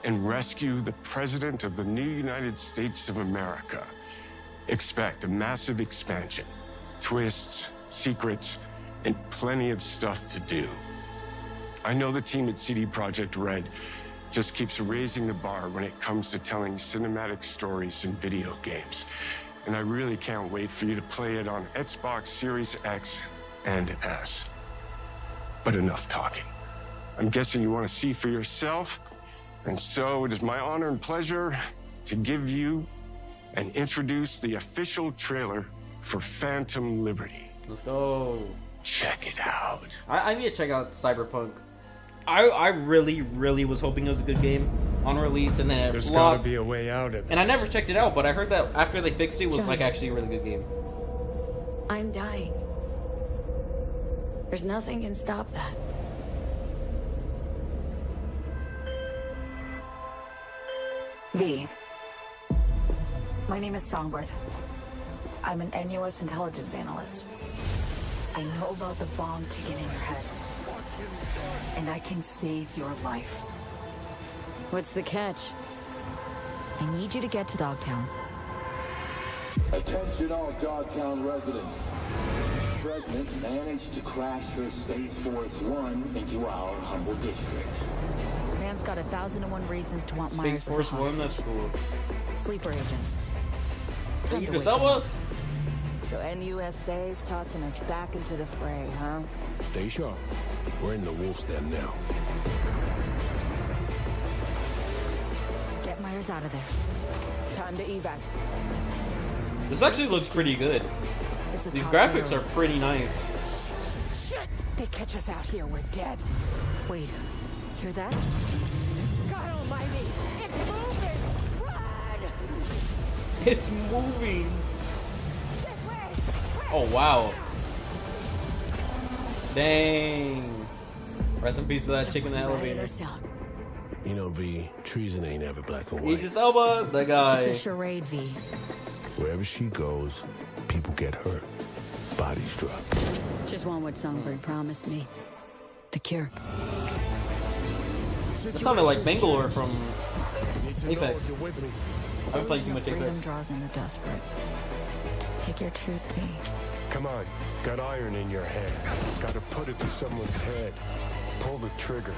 and rescue the President of the new United States of America. Expect a massive expansion, twists, secrets, and plenty of stuff to do. I know the team at CD Projekt Red just keeps raising the bar when it comes to telling cinematic stories in video games. And I really can't wait for you to play it on Xbox Series X and S. But enough talking. I'm guessing you want to see for yourself, and so it is my honor and pleasure to give you and introduce the official trailer for Phantom Liberty. Let's go. Check it out. I need to check out Cyberpunk. I really, really was hoping it was a good game on release, and then it There's flopped. gotta be a way out of it. And I never checked it out, but I heard that after they fixed it, it was like actually a really good game. I'm dying. There's nothing can stop that. V. My name is Songbird. I'm an NUS intelligence analyst. I know about the bomb ticking in your head. And I can save your life. What's the catch? I need you to get to Dogtown. Attention all Dogtown residents. The President managed to crash her Space Force One into our humble district. Man's got 1,001 reasons to want Space Myers Force as a One, hostage. that's cool. Sleeper agents. Hey, to Idris wake them Elba? up. So NUSA's tossing us back into the fray, huh? Stay sharp. We're in the wolf's den now. Get Myers out of there. Time to evac. This actually looks pretty good. Is the These top graphics priority. are pretty nice. Shit! They catch us out here, we're dead. Wait, hear that? God almighty! It's moving! Run! It's moving. Oh wow. Dang. Rest in peace to that chick in the elevator. You know, V, treason ain't ever black and white. Idris Elba, the guy. It's a charade, V. Wherever she goes, people get hurt. Bodies drop. Just want what Songbird promised me. The cure. That sounded like Bangalore from Apex. I've been playing too much Freedom Apex. draws in the desperate. Pick your truth, V. Come on, got iron in your hand. Gotta put it to someone's head. Pull the trigger.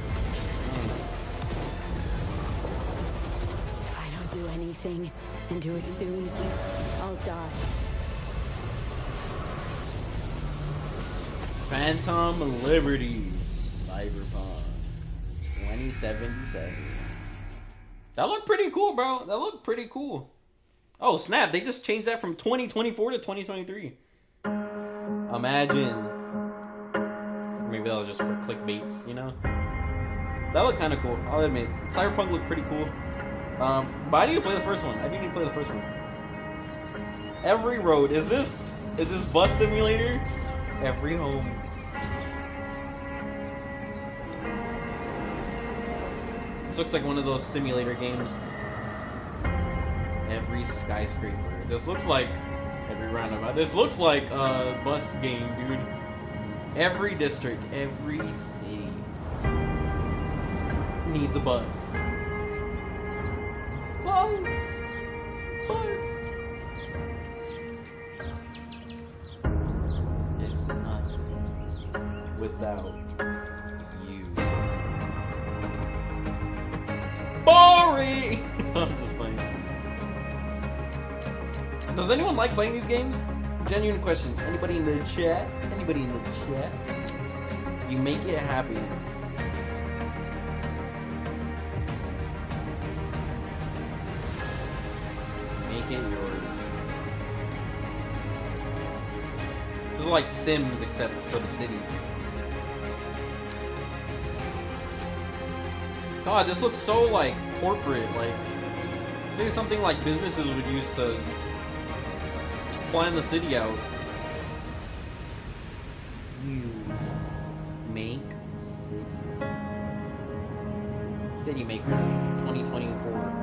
If I don't do anything, and do it soon, I'll die. Phantom Liberty. Cyberpunk 2077. That looked pretty cool, bro. That looked pretty cool. Oh, snap. They just changed that from 2024 to 2023. Imagine. Maybe that was just for clickbaits, you know? That looked kind of cool, I'll admit. Cyberpunk looked pretty cool. But I need to play the first one. I do need to play the first one. Every road. Is this bus simulator? Every home. This looks like one of those simulator games. Every skyscraper. This looks like every roundabout. This looks like a bus game, dude. Every district, every city needs a bus. Bus! Bus! Is nothing without you. Boring! I'm just playing. Does anyone like playing these games? Genuine question. Anybody in the chat? Anybody in the chat? You make it happy. Make it yours. This is like Sims except for the city. God, this looks so like corporate. Like, this is something like businesses would use to plan the city out. You make cities. City Maker 2024.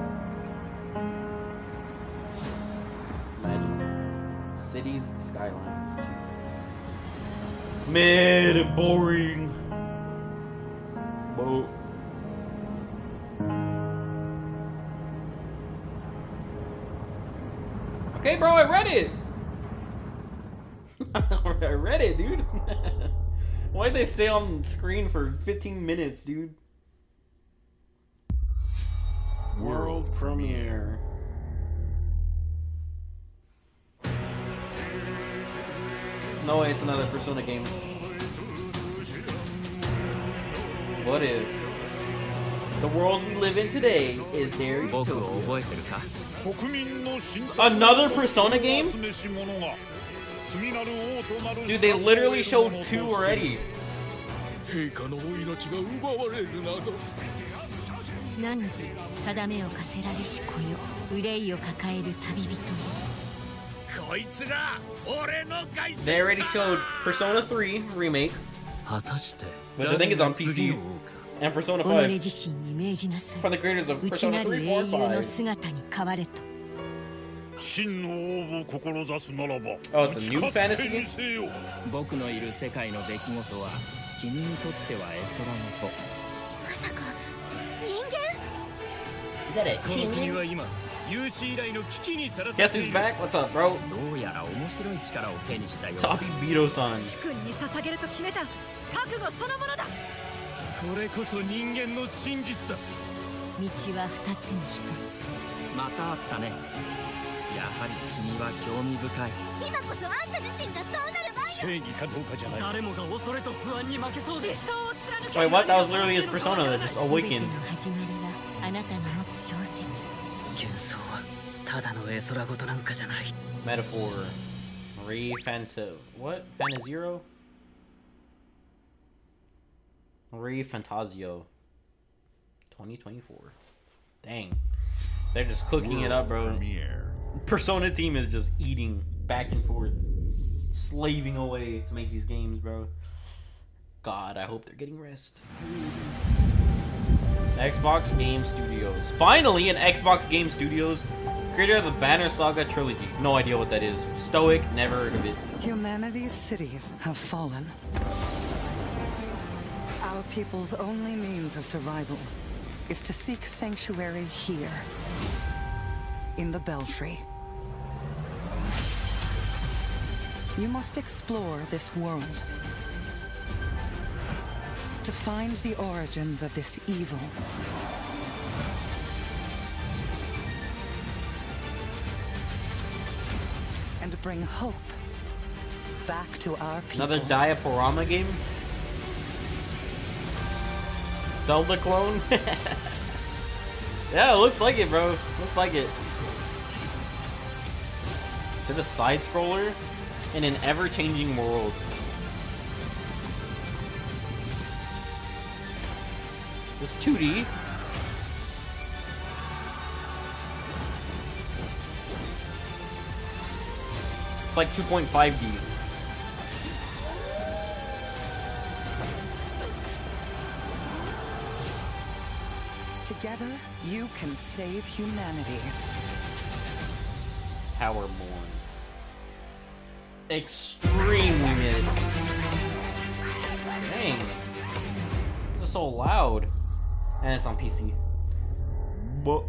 Imagine cities, skylines too. Mid boring. Boat. Okay, bro, I read it. I read it, dude. Why'd they stay on screen for 15 minutes, dude? World premiere. No way, it's another Persona game. What if the world we live in today is their utopia? Another Persona game? Dude, they literally showed 2 already. 汝定めを課せられし子よ、憂いを抱える旅人よ。 They already showed Persona 3 remake, which I think is on PC, and Persona 5 from the creators of Persona 3, 4, and 5. Oh, it's a new fantasy game? 僕のいる世界の出来事は君にとっては絵空事。まさか人間？ Is that it? この国は今有史以来の危機にさらされ Guess てい who's る。 back? What's up, bro? どうやら面白い力を手にしたようだ。 Toppy Bito-san. 主君に捧げると決めた覚悟そのものだ。これこそ人間の真実だ。道は2つに1つ。またあったね。やはり君は興味深い。今こそあんた自身がそうなる前よ。正義かどうかじゃない。誰もが恐れと不安に負けそうで。理想を貫け。 Wait, what? That was literally his persona that just awakened. 始まりはあなたの持つ小説。 Metaphor. What? Fantasiro? Re Fantasio. 2024. Dang. They're just cooking it up, bro. Persona team is just eating back and forth. Slaving away to make these games, bro. God, I hope they're getting rest. Xbox Game Studios. Finally, an Xbox Game Studios. Creator of the Banner Saga trilogy. No idea what that is. Stoic, never heard of it. Humanity's cities have fallen. Our people's only means of survival is to seek sanctuary here, in the Belfry. You must explore this world to find the origins of this evil. And bring hope back to our people. Another Diaporama game? Zelda clone? Yeah, it looks like it, bro. Looks like it. Is it a side scroller in an ever-changing world? This 2D. It's like 2.5D. Together, you can save humanity. Towerborn. Extremely mid. Dang. This is so loud. And it's on PC. But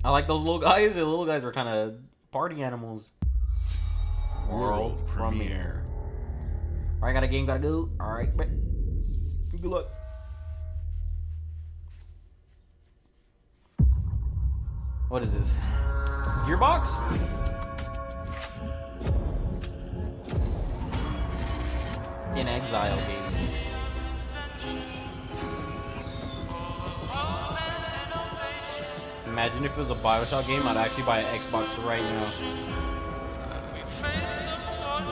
I like those little guys. The little guys were kind of party animals. World premiere. Alright, got a game, gotta go. Alright, good luck. What is this? Gearbox? In Exile game. Imagine if it was a BioShock game, I'd actually buy an Xbox right now.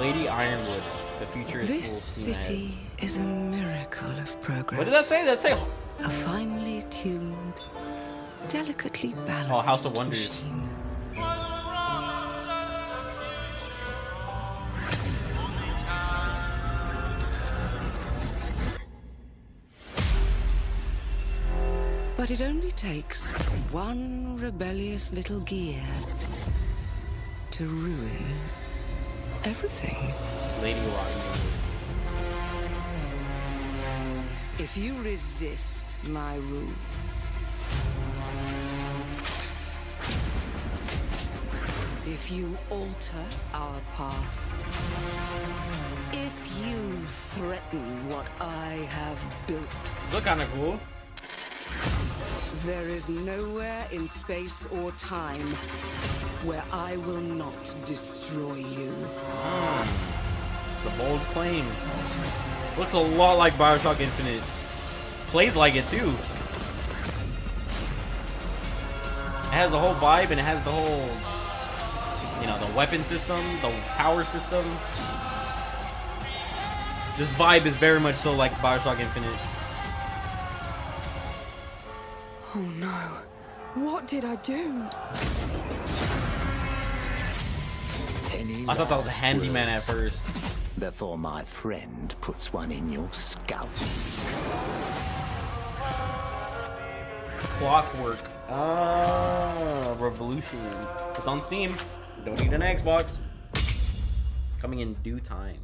Lady Ironwood. The future is This full steam city ahead. is a miracle of progress. What did that say? That say? A finely tuned, delicately balanced. Oh, House of Wonders. machine. But it only takes one rebellious little gear to ruin everything. Lady Rotten. If you resist my rule, if you alter our past, if you threaten what I have built, Look kind of cool. there is nowhere in space or time where I will not destroy you. The bold claim. Looks a lot like BioShock Infinite. Plays like it too. has the whole vibe, and it has the whole, you know, the weapon system, the power system. This vibe is very much so like Bioshock Infinite. Oh no. What did I do? I thought that was a handyman at first. Before my friend puts one in your scalp. Clockwork. Revolution. It's on Steam. Don't need an Xbox. Coming in due time.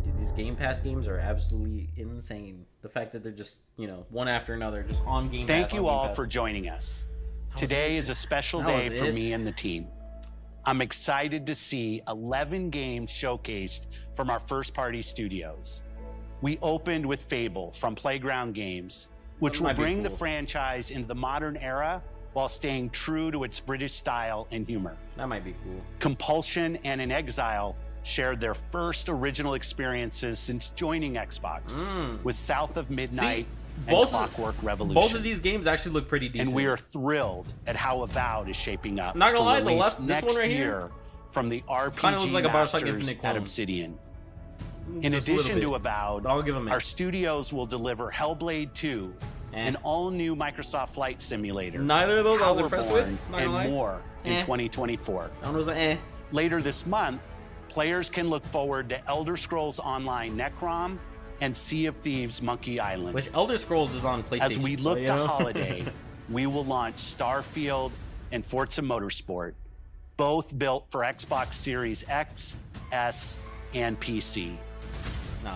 Dude, these Game Pass games are absolutely insane. The fact that they're just, you know, one after another, just on Game Pass. Thank you all for joining us. Today is a special day for me and the team. I'm excited to see 11 games showcased from our first-party studios. We opened with Fable from Playground Games, which will bring the franchise into the modern era while staying true to its British style and humor. That might be cool. Compulsion and In Exile shared their first original experiences since joining Xbox with South of Midnight and Clockwork Revolution. Both of these games actually look pretty decent. And we are thrilled at how Avowed is shaping up. Not gonna lie, the release left, this next one right year here, from the RPG kind of looks like a Bioshock masters Infinite clone. at Obsidian. In Just a little addition to bit. Avowed, I'll give 'em our studios will deliver Hellblade 2, an all-new Microsoft Flight Simulator, Neither of those I was impressed with, Powerborn, not gonna lie. and more in 2024. That one was like, Later this month, players can look forward to Elder Scrolls Online Necrom and Sea of Thieves Monkey Island. Which Elder Scrolls is on PlayStation. As we look so, you to know. holiday, we will launch Starfield and Forza Motorsport, both built for Xbox Series X, S, and PC.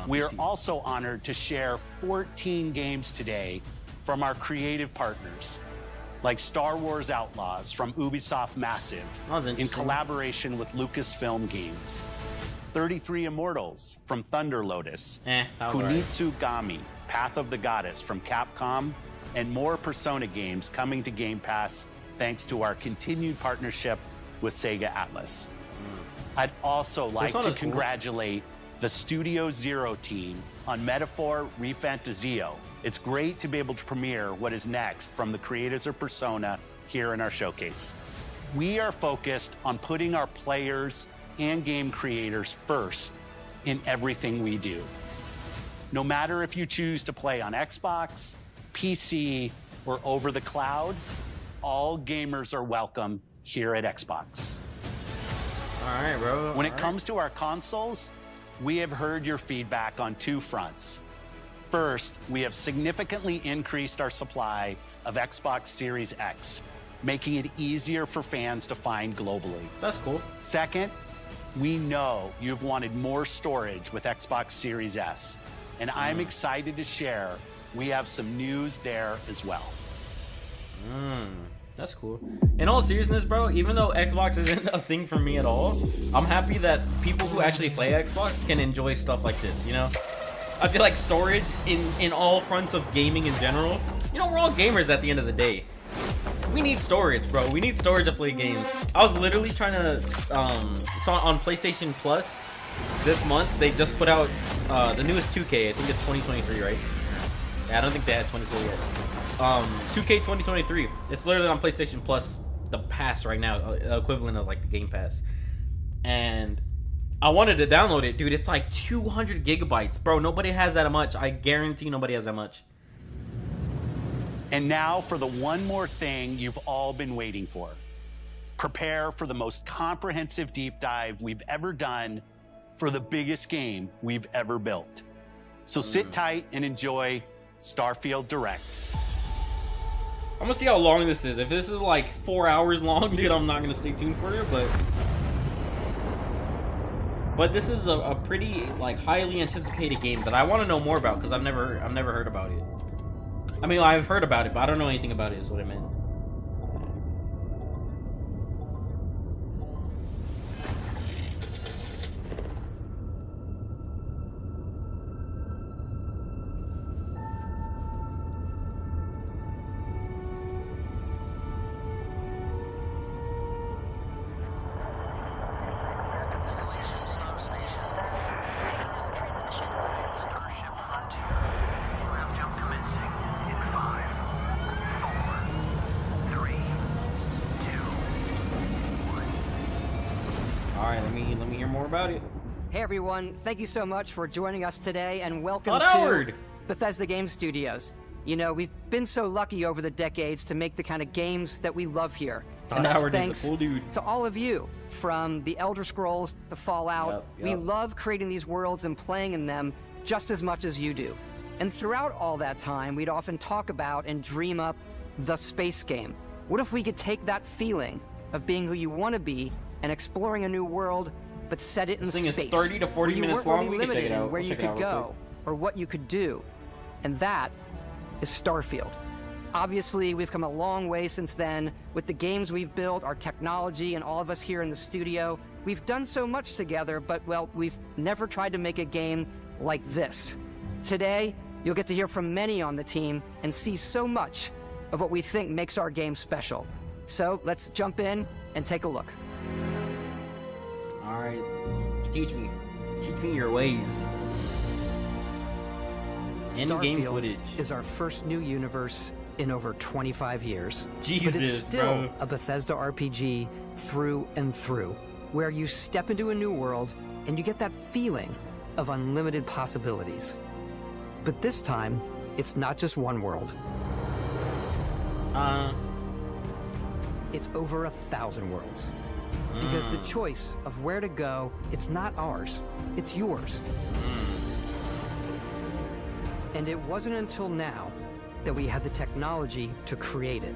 We are also honored to share 14 games today from our creative partners, like Star Wars Outlaws from Ubisoft Massive, in collaboration with Lucasfilm Games. 33 Immortals from Thunder Lotus, that was alright. Kunitsugami, Path of the Goddess from Capcom, and more Persona games coming to Game Pass thanks to our continued partnership with Sega Atlas. I'd also like Persona's to cool. congratulate the Studio Zero team on Metaphor Refantazio. It's great to be able to premiere what is next from the creators of Persona here in our showcase. We are focused on putting our players and game creators first in everything we do. No matter if you choose to play on Xbox, PC, or over the cloud, all gamers are welcome here at Xbox. All right, bro. When it comes to our consoles, we have heard your feedback on two fronts. First, we have significantly increased our supply of Xbox Series X, making it easier for fans to find globally. That's cool. Second, we know you've wanted more storage with Xbox Series S, and I'm excited to share we have some news there as well. That's cool. In all seriousness, bro, even though Xbox isn't a thing for me at all, I'm happy that people who actually play Xbox can enjoy stuff like this, you know? I feel like storage in all fronts of gaming in general, you know, we're all gamers at the end of the day. We need storage, bro. We need storage to play games. I was literally trying to, it's on PlayStation Plus this month. They just put out the newest 2K. I think it's 2023, right? Yeah, I don't think they had 24 yet. 2K 2023. It's literally on PlayStation Plus, the pass right now, equivalent of like the Game Pass. And I wanted to download it, dude. It's like 200 gigabytes, bro. Nobody has that much. I guarantee nobody has that much. And now for the one more thing you've all been waiting for. Prepare for the most comprehensive deep dive we've ever done for the biggest game we've ever built. So sit tight and enjoy Starfield Direct. I'm gonna see how long this is. If this is like 4 hours long, dude, I'm not gonna stay tuned for it, but this is a pretty like highly anticipated game that I want to know more about because I've never heard about it. I mean, I've heard about it, but I don't know anything about it, is what I meant. Let me hear more about it. Hey everyone, thank you so much for joining us today, and welcome Todd to Howard. Bethesda Game Studios. You know, we've been so lucky over the decades to make the kind of games that we love here. Todd And that's Howard is a thanks cool dude. to all of you, from the Elder Scrolls to Fallout. Yep. We love creating these worlds and playing in them just as much as you do. And throughout all that time, we'd often talk about and dream up the space game. What if we could take that feeling of being who you want to be and exploring a new world, but set it in This thing space? is 30 to 40 where you minutes weren't long. really We can check limited it in out. where We'll you check it out could real go or what you could do. And that is Starfield. Obviously, we've come a long way since then with the games we've built, our technology, and all of us here in the studio. We've done so much together, but, well, we've never tried to make a game like this. Today, you'll get to hear from many on the team and see so much of what we think makes our game special. So let's jump in and take a look. All right, teach me your ways. In-game Starfield footage is our first new universe in over 25 years. Jesus, but it's still bro. a Bethesda RPG through and through, where you step into a new world and you get that feeling of unlimited possibilities. But this time, it's not just one world. It's over 1,000 worlds. Because the choice of where to go, it's not ours, it's yours. And it wasn't until now that we had the technology to create it.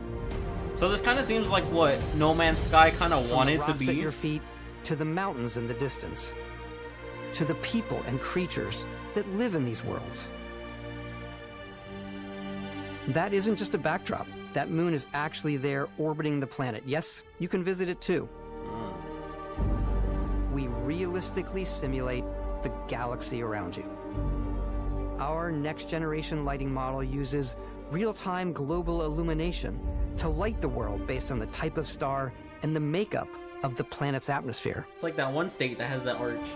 So this kind of seems like what No Man's Sky kind of From wanted the to rocks at be. your feet, to the mountains in the distance, to the people and creatures that live in these worlds. That isn't just a backdrop. That moon is actually there orbiting the planet. Yes, you can visit it too. We realistically simulate the galaxy around you. Our next-generation lighting model uses real-time global illumination to light the world based on the type of star and the makeup of the planet's atmosphere. It's like that one state that has that arch.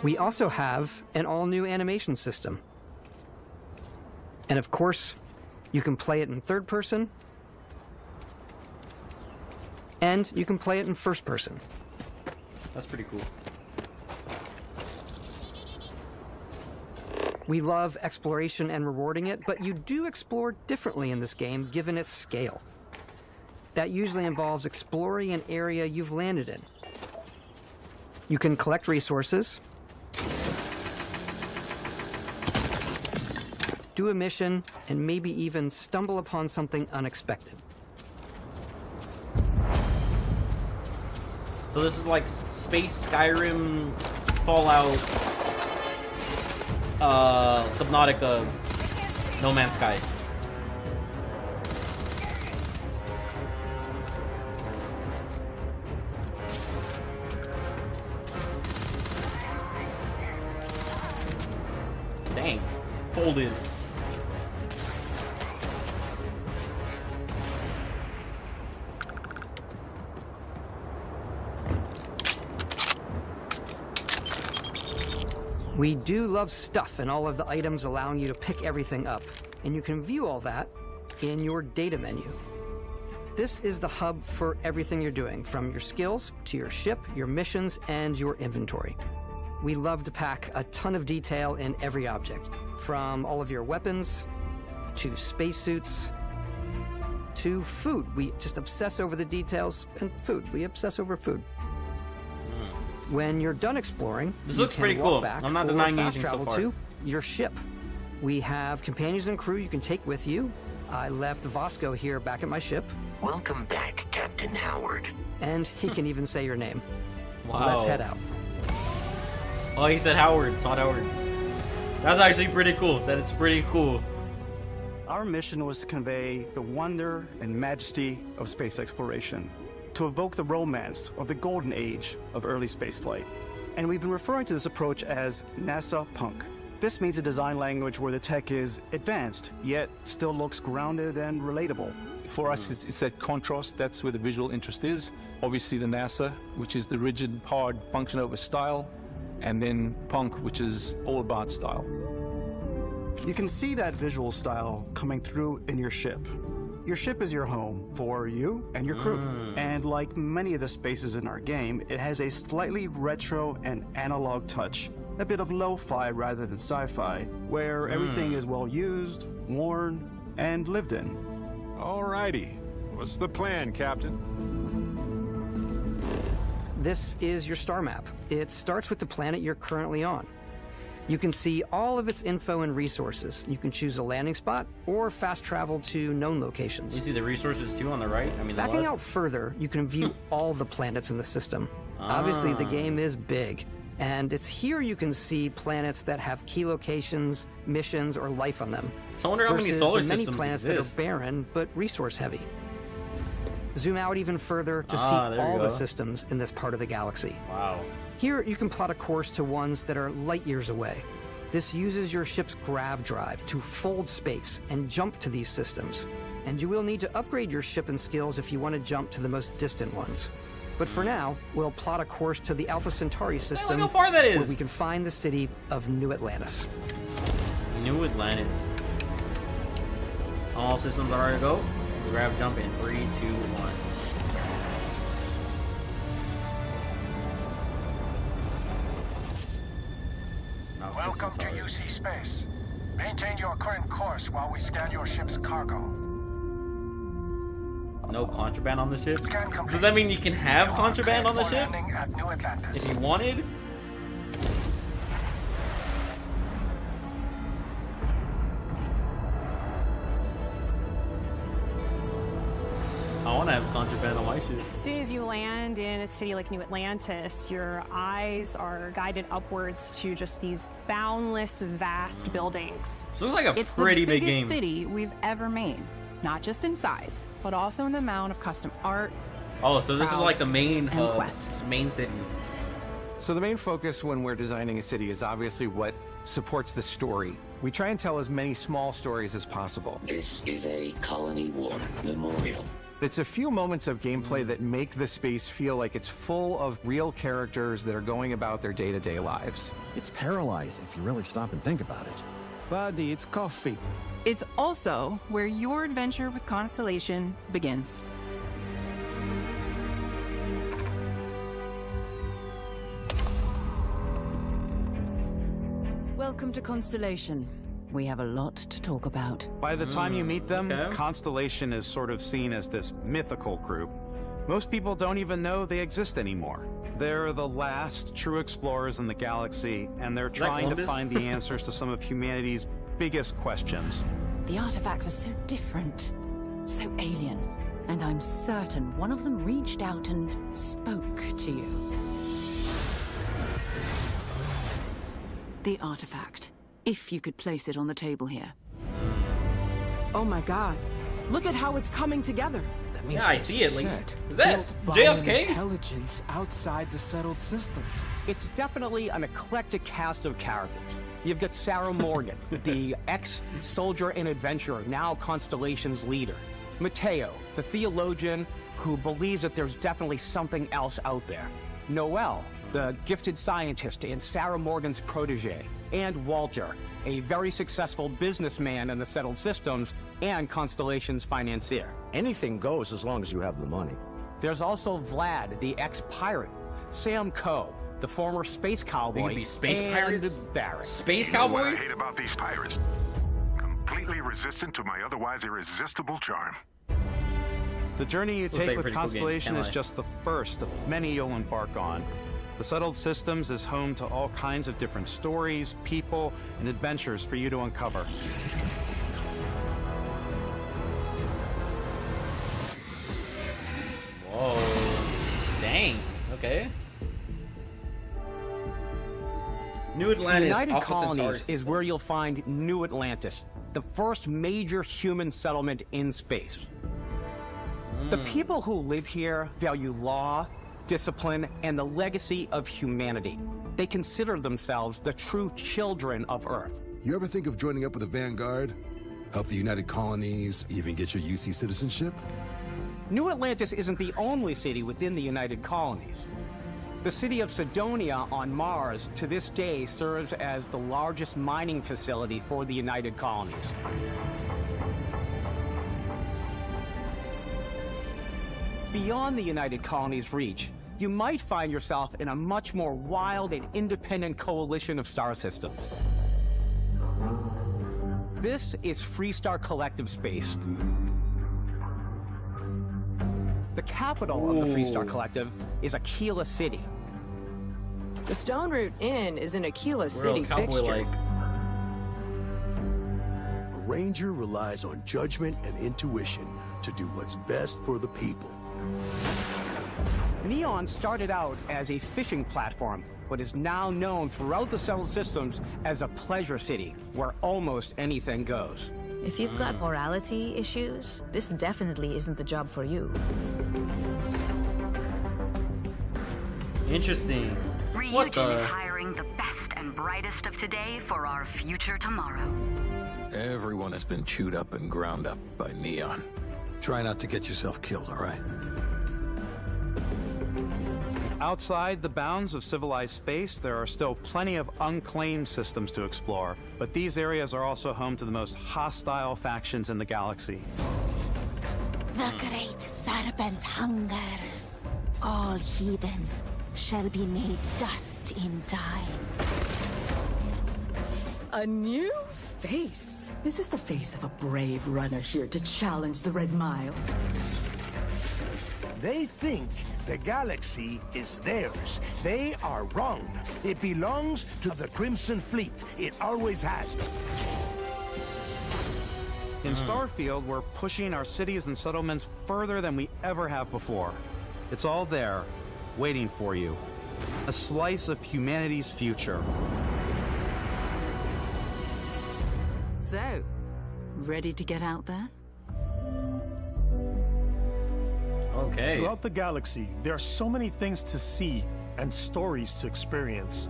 We also have an all-new animation system. And of course, you can play it in third person, and you can play it in first person. That's pretty cool. We love exploration and rewarding it, but you do explore differently in this game given its scale. That usually involves exploring an area you've landed in. You can collect resources, do a mission, and maybe even stumble upon something unexpected. So this is like Space, Skyrim, Fallout, Subnautica, No Man's Sky. Dang, folded. We do love stuff and all of the items allowing you to pick everything up, and you can view all that in your data menu. This is the hub for everything you're doing, from your skills to your ship, your missions, and your inventory. We love to pack a ton of detail in every object, from all of your weapons to spacesuits to food. We just obsess over the details, and food. We obsess over food. When you're done exploring, This you looks can pretty walk cool. back I'm not or denying fast using so travel far. to your ship. We have companions and crew you can take with you. I left Vasco here back at my ship. Welcome back, Captain Howard. And he can even say your name. Wow. Let's head out. Oh, he said Howard, Todd Howard. That's actually pretty cool. That is pretty cool. Our mission was to convey the wonder and majesty of space exploration, to evoke the romance of the golden age of early spaceflight. And we've been referring to this approach as NASA Punk. This means a design language where the tech is advanced, yet still looks grounded and relatable. For us, it's that contrast. That's where the visual interest is. Obviously the NASA, which is the rigid, hard function over style, and then Punk, which is all about style. You can see that visual style coming through in your ship. Your ship is your home for you and your crew. And like many of the spaces in our game, it has a slightly retro and analog touch. A bit of lo-fi rather than sci-fi, where everything is well used, worn, and lived in. Alrighty. What's the plan, Captain? This is your star map. It starts with the planet you're currently on. You can see all of its info and resources. You can choose a landing spot or fast travel to known locations. You see the resources too on the right? I mean, the Backing left? out further, you can view all the planets in the system. Obviously, the game is big, and it's here you can see planets that have key locations, missions, or life on them. So I wonder how many versus solar the many systems planets exist. that are barren but resource heavy. Zoom out even further to see there you all the go. systems in this part of the galaxy. Wow. Here, you can plot a course to ones that are light years away. This uses your ship's grav drive to fold space and jump to these systems. And you will need to upgrade your ship and skills if you want to jump to the most distant ones. But for now, we'll plot a course to the Alpha Centauri system, look how far that is. where we can find the city of New Atlantis. New Atlantis. All systems are ready to go. Grab jump in 3, 2, 1. Welcome to UC Space. Maintain your current course while we scan your ship's cargo. No contraband on the ship? Does that mean you can have contraband on the ship? At New Atlantis. If you wanted? I want to have contraband on my ship. As soon as you land in a city like New Atlantis, your eyes are guided upwards to just these boundless, vast buildings. So it looks like a It's pretty the big biggest game. city we've ever made, not just in size, but also in the amount of custom art. Oh, so this is like the main and hub, quests. main city. So the main focus when we're designing a city is obviously what supports the story. We try and tell as many small stories as possible. This is a colony war memorial. It's a few moments of gameplay that make the space feel like it's full of real characters that are going about their day-to-day lives. It's paralyzing if you really stop and think about it. Buddy, it's coffee. It's also where your adventure with Constellation begins. Welcome to Constellation. We have a lot to talk about. By the time you meet them, Constellation is sort of seen as this mythical group. Most people don't even know they exist anymore. They're the last true explorers in the galaxy, and they're trying to Columbus? find the answers to some of humanity's biggest questions. The artifacts are so different, so alien, and I'm certain one of them reached out and spoke to you. The artifact. If you could place it on the table here. Oh my god. Look at how it's coming together. That means Yeah, I it's see it, a Link. set Is that built by JFK? an intelligence outside the settled systems. It's definitely an eclectic cast of characters. You've got Sarah Morgan, the ex-soldier and adventurer, now Constellation's leader. Mateo, the theologian who believes that there's definitely something else out there. Noel, the gifted scientist and Sarah Morgan's protege. And Walter, a very successful businessman in the settled systems and Constellation's financier. Anything goes as long as you have the money. There's also Vlad, the ex-pirate. Sam Coe, the former space cowboy. We could be space and pirates? Barrett. Space You know what cowboy? I hate about these pirates? Completely resistant to my otherwise irresistible charm. The journey you This looks take like a with pretty cool game, Constellation can't is lie. just the first of many you'll embark on. The Settled Systems is home to all kinds of different stories, people, and adventures for you to uncover. Whoa. Dang. Okay. New The Atlantis, United Alpha Centauri Colonies system. is where you'll find New Atlantis, the first major human settlement in space. The people who live here value law, discipline, and the legacy of humanity. They consider themselves the true children of Earth. You ever think of joining up with the Vanguard? Help the United Colonies, even get your UC citizenship? New Atlantis isn't the only city within the United Colonies. The city of Sidonia on Mars to this day serves as the largest mining facility for the United Colonies. Beyond the United Colony's reach, you might find yourself in a much more wild and independent coalition of star systems. This is Freestar Collective Space. The capital of the Freestar Collective is Aquila City. The Stone Root Inn is an Aquila City fixture. A ranger relies on judgment and intuition to do what's best for the people. Neon started out as a fishing platform, but is now known throughout the settled systems as a pleasure city, where almost anything goes. If you've got morality issues, this definitely isn't the job for you. Interesting. What the? Is hiring the best and brightest of today for our future tomorrow. Everyone has been chewed up and ground up by Neon. Try not to get yourself killed, all right? Outside the bounds of civilized space, there are still plenty of unclaimed systems to explore, but these areas are also home to the most hostile factions in the galaxy. The great serpent hungers. All heathens shall be made dust in time. A new face. Is this the face of a brave runner here to challenge the Red Mile? They think the galaxy is theirs. They are wrong. It belongs to the Crimson Fleet. It always has. In Starfield, we're pushing our cities and settlements further than we ever have before. It's all there, waiting for you. A slice of humanity's future. So, ready to get out there? Okay. Throughout the galaxy, there are so many things to see and stories to experience.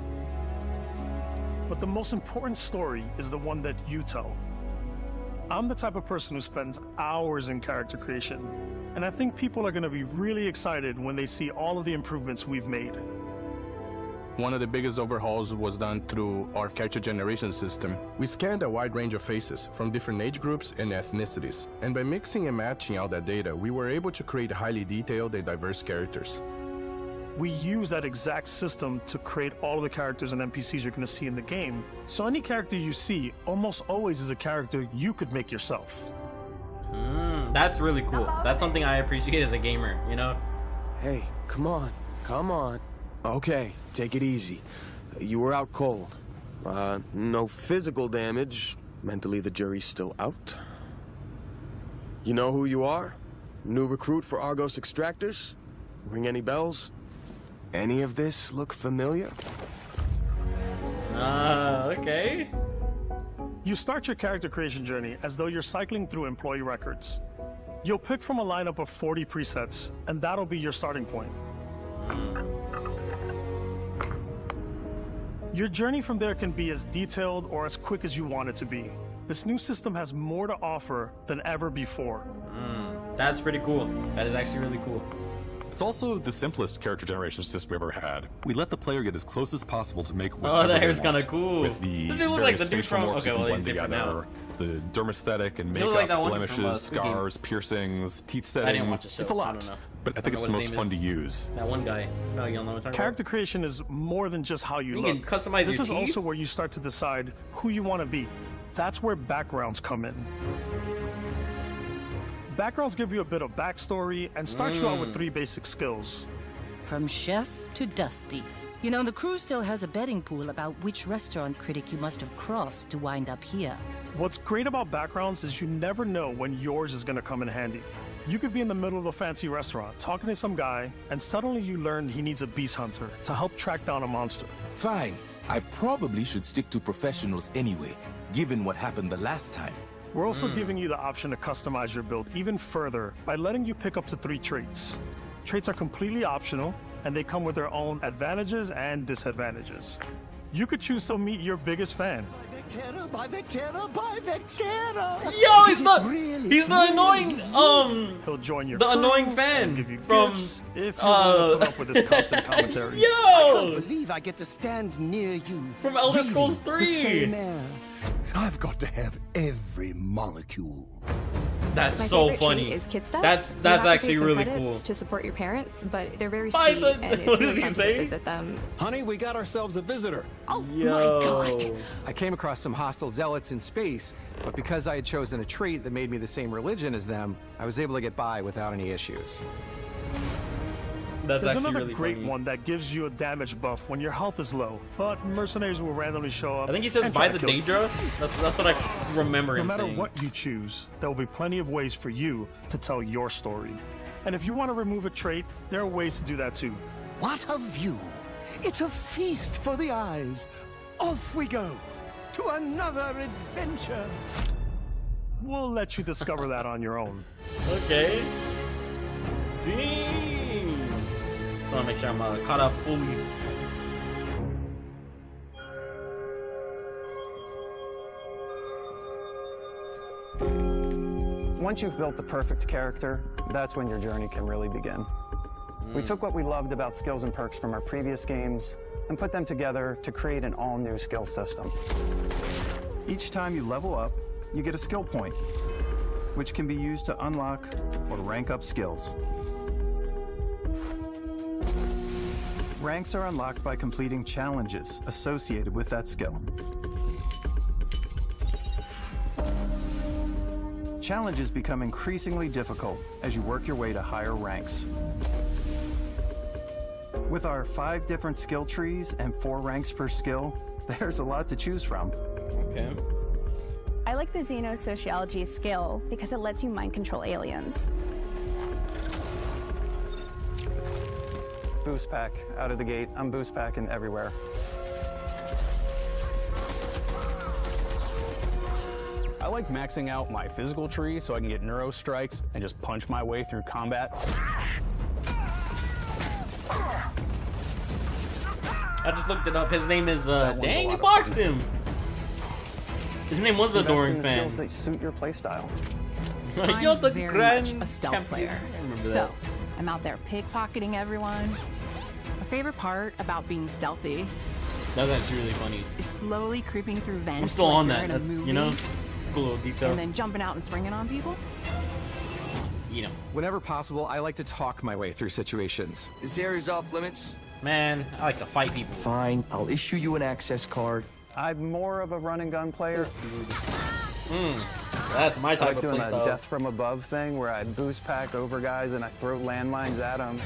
But the most important story is the one that you tell. I'm the type of person who spends hours in character creation, and I think people are going to be really excited when they see all of the improvements we've made. One of the biggest overhauls was done through our character generation system. We scanned a wide range of faces from different age groups and ethnicities, and by mixing and matching all that data, we were able to create highly detailed and diverse characters. We use that exact system to create all of the characters and NPCs you're going to see in the game, so any character you see almost always is a character you could make yourself. That's really cool. That's something I appreciate as a gamer, you know? Hey, come on, come on. Okay, take it easy. You were out cold. No physical damage. Mentally, the jury's still out. You know who you are? New recruit for Argos Extractors? Ring any bells? Any of this look familiar? Okay. You start your character creation journey as though you're cycling through employee records. You'll pick from a lineup of 40 presets, and that'll be your starting point. Your journey from there can be as detailed or as quick as you want it to be. This new system has more to offer than ever before. That's pretty cool. That is actually really cool. It's also the simplest character generation system we ever had. We let the player get as close as possible to make Oh, that hair's kind of cool. With the Does he look like the dude from... morphs Okay, you can well, he's blend different together. now. The dermesthetic and He looked makeup, like that one from, blemishes, Speaking. scars, piercings, teeth settings. I didn't watch the show. It's a I lot. don't know. But I think it's the most fun to use. That one guy. No, you don't know what I'm talking Character creation is more than just how you You look. can customize This your is teeth? also where you start to decide who you want to be. That's where backgrounds come in. Backgrounds give you a bit of backstory and start you out with 3 basic skills. From chef to Dusty. You know, the crew still has a betting pool about which restaurant critic you must have crossed to wind up here. What's great about backgrounds is you never know when yours is going to come in handy. You could be in the middle of a fancy restaurant talking to some guy, and suddenly you learn he needs a beast hunter to help track down a monster. Fine. I probably should stick to professionals anyway, given what happened the last time. We're also giving you the option to customize your build even further by letting you pick up to 3 traits. Traits are completely optional, and they come with their own advantages and disadvantages. You could choose to meet your biggest fan. By Vectera! Yo, he's the annoying, He'll join your the crew annoying and fan give you from, gifts if you want to put up with his constant commentary. Yo! I can't believe I get to stand near you. From Elder Breathing Scrolls the 3. same air. I've got to have every molecule. That's My so favorite funny. trait is kid stuff. That's You have to actually pay some really credits cool. to support your parents, but they're very Buy sweet, the- and it's what really is he fun to saying? visit them. Honey, we got ourselves a visitor. Oh Yo. my god! I came across some hostile zealots in space, but because I had chosen a trait that made me the same religion as them, I was able to get by without any issues. That's There's actually another really great funny. one that gives you a damage buff when your health is low, but mercenaries will randomly show up. I think he says and buy try the to kill you. Daedra. That's what I remember No him matter saying. what you choose, there will be plenty of ways for you to tell your story. And if you want to remove a trait, there are ways to do that too. What a view! It's a feast for the eyes. Off we go to another adventure. We'll let you discover that on your own. Okay. Dang. I want to make sure I'm caught up fully. Once you've built the perfect character, that's when your journey can really begin. We took what we loved about skills and perks from our previous games and put them together to create an all-new skill system. Each time you level up, you get a skill point, which can be used to unlock or rank up skills. Ranks are unlocked by completing challenges associated with that skill. Challenges become increasingly difficult as you work your way to higher ranks. With our 5 different skill trees and 4 ranks per skill, there's a lot to choose from. Okay. I like the xenosociology skill because it lets you mind control aliens. Boost pack out of the gate. I'm boost packing everywhere. I like maxing out my physical tree so I can get neuro strikes and just punch my way through combat. I just looked it up. His name is That one's a dang, lot you of boxed fun. him. His name was the Invest in Doring the fan. skills that suit your playstyle. You're the I'm very grand much a stealth champion. player. I remember So, that. I'm out there pickpocketing everyone. My favorite part about being stealthy That's actually really funny. is slowly creeping through vents. I'm still like on you're that. in a That's, you movie, know, it's a cool little detail. and then jumping out and springing on people. You know. Whenever possible, I like to talk my way through situations. This area's off limits. Man, I like to fight people. Fine, I'll issue you an access card. I'm more of a run and gun player. That's my I type like of doing that playstyle. death from above thing where I boost pack over guys and I throw landmines at them.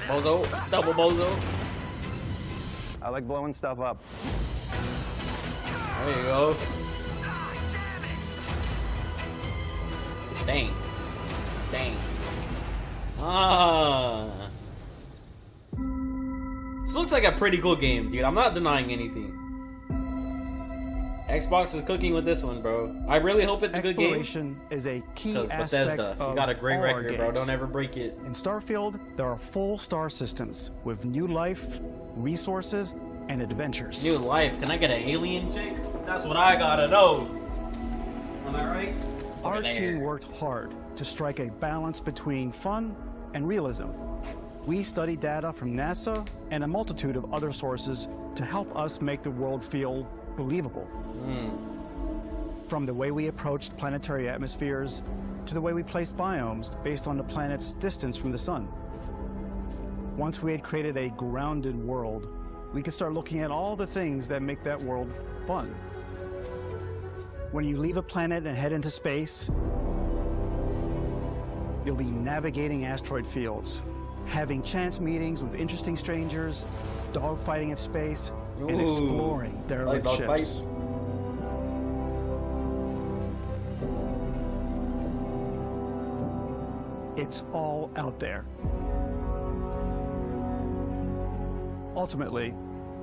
Bozo, double bozo. I like blowing stuff up. There you go. Dang. Dang. Ah. This looks like a pretty cool game, dude. I'm not denying anything. Xbox is cooking with this one, bro. I really hope it's a good game. Exploration is a key Because aspect Bethesda, of you got a great all our record, bro. games. Don't ever break it. In Starfield, there are full star systems with new life, resources, and adventures. New life. Can I get an alien chick? That's what I gotta know. Am I right? Our Look at team there. worked hard to strike a balance between fun and realism. We studied data from NASA and a multitude of other sources to help us make the world feel believable. From the way we approached planetary atmospheres to the way we placed biomes based on the planet's distance from the sun. Once we had created a grounded world, we could start looking at all the things that make that world fun. When you leave a planet and head into space, you'll be navigating asteroid fields, having chance meetings with interesting strangers, dogfighting in space, and Ooh, exploring derelict like ships. dogfights. It's all out there. Ultimately,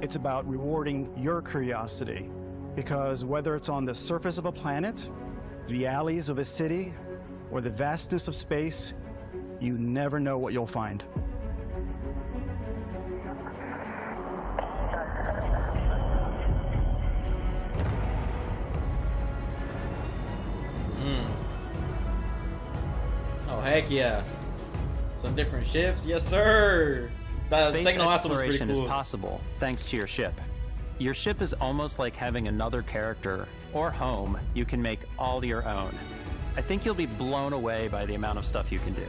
it's about rewarding your curiosity, because whether it's on the surface of a planet, the alleys of a city, or the vastness of space, you never know what you'll find. Oh, heck yeah. Some different ships. Yes, sir. That Space second last one was pretty exploration cool. is possible thanks to your ship. Your ship is almost like having another character or home you can make all your own. I think you'll be blown away by the amount of stuff you can do.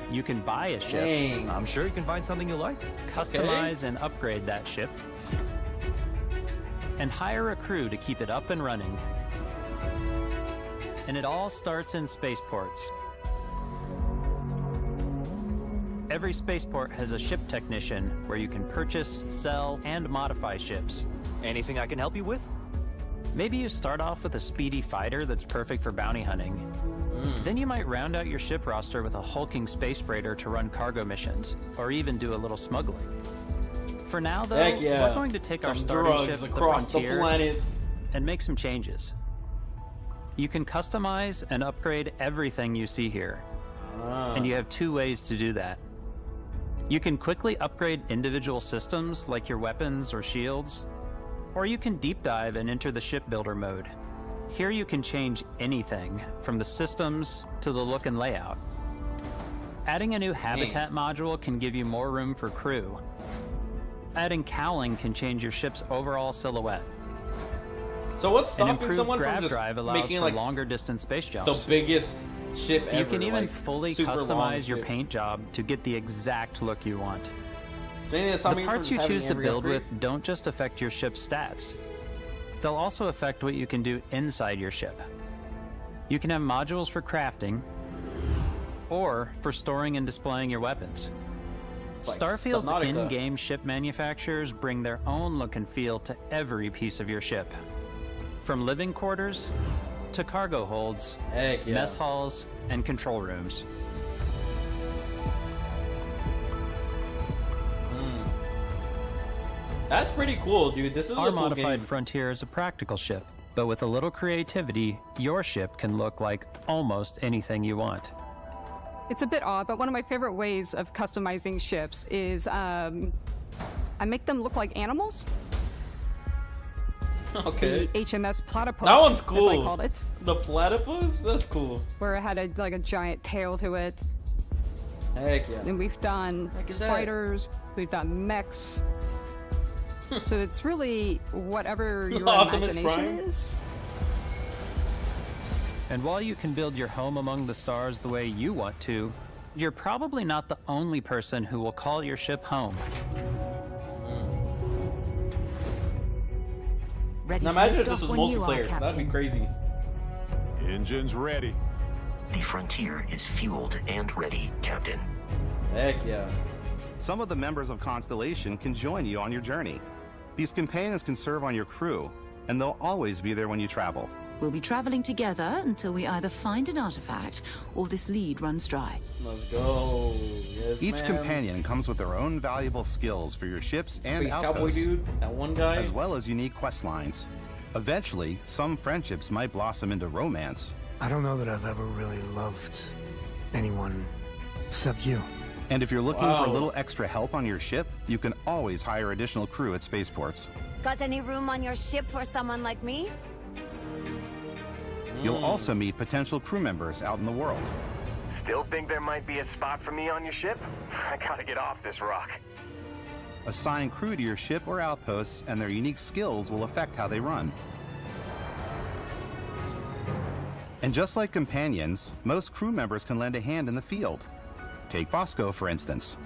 You can buy a ship. Dang. I'm sure you can find something you like. Customize and upgrade that ship. And hire a crew to keep it up and running. And it all starts in spaceports. Every spaceport has a ship technician where you can purchase, sell, and modify ships. Anything I can help you with? Maybe you start off with a speedy fighter that's perfect for bounty hunting. Then you might round out your ship roster with a hulking space freighter to run cargo missions, or even do a little smuggling. For now, though, we're going to take our starting ship, the Frontier, and make some changes. You can customize and upgrade everything you see here. And you have two ways to do that. You can quickly upgrade individual systems like your weapons or shields, or you can deep dive and enter the shipbuilder mode. Here you can change anything, from the systems to the look and layout. Adding a new habitat module can give you more room for crew. Adding cowling can change your ship's overall silhouette. So what's stopping improved someone grav from just drive allows making for like longer distance space jumps? the biggest ship ever? You can even like, fully super long customize your ship. paint job to get the exact look you want. So anything that's The stopping you from parts just you having choose to every build upgrade? with don't just affect your ship's stats. They'll also affect what you can do inside your ship. You can have modules for crafting, or for storing and displaying your weapons. like Starfield's Subnautica. in-game ship manufacturers bring their own look and feel to every piece of your ship. From living quarters to cargo holds, Heck yeah. mess halls, and control rooms. That's pretty cool, dude. This is Our a cool modified game. Frontier is a practical ship, but with a little creativity, your ship can look like almost anything you want. It's a bit odd, but one of my favorite ways of customizing ships is I make them look like animals. Okay. The HMS Platypus. That one's As cool. I called it. The platypus? That's cool. Where it had like a giant tail to it. Heck yeah. And we've done Heck is that? spiders. We've done mechs. So it's really whatever your Optimus imagination Prime? is. And while you can build your home among the stars the way you want to, you're probably not the only person who will call your ship home. Now imagine if this was multiplayer. That'd be crazy. Engines ready. The Frontier is fueled and ready, Captain. Heck yeah. Some of the members of Constellation can join you on your journey. These companions can serve on your crew, and they'll always be there when you travel. We'll be traveling together until we either find an artifact or this lead runs dry. Let's go. Yes, Each ma'am. companion comes with their own valuable skills for your ships and Space cowboy outposts, dude, that one guy. as well as unique quest lines. Eventually, some friendships might blossom into romance. I don't know that I've ever really loved anyone except you. And if you're looking Wow. for a little extra help on your ship, you can always hire additional crew at spaceports. Got any room on your ship for someone like me? You'll also meet potential crew members out in the world. Still think there might be a spot for me on your ship? I gotta get off this rock. Assign crew to your ship or outposts, and their unique skills will affect how they run. And just like companions, most crew members can lend a hand in the field. Take Bosco, for instance.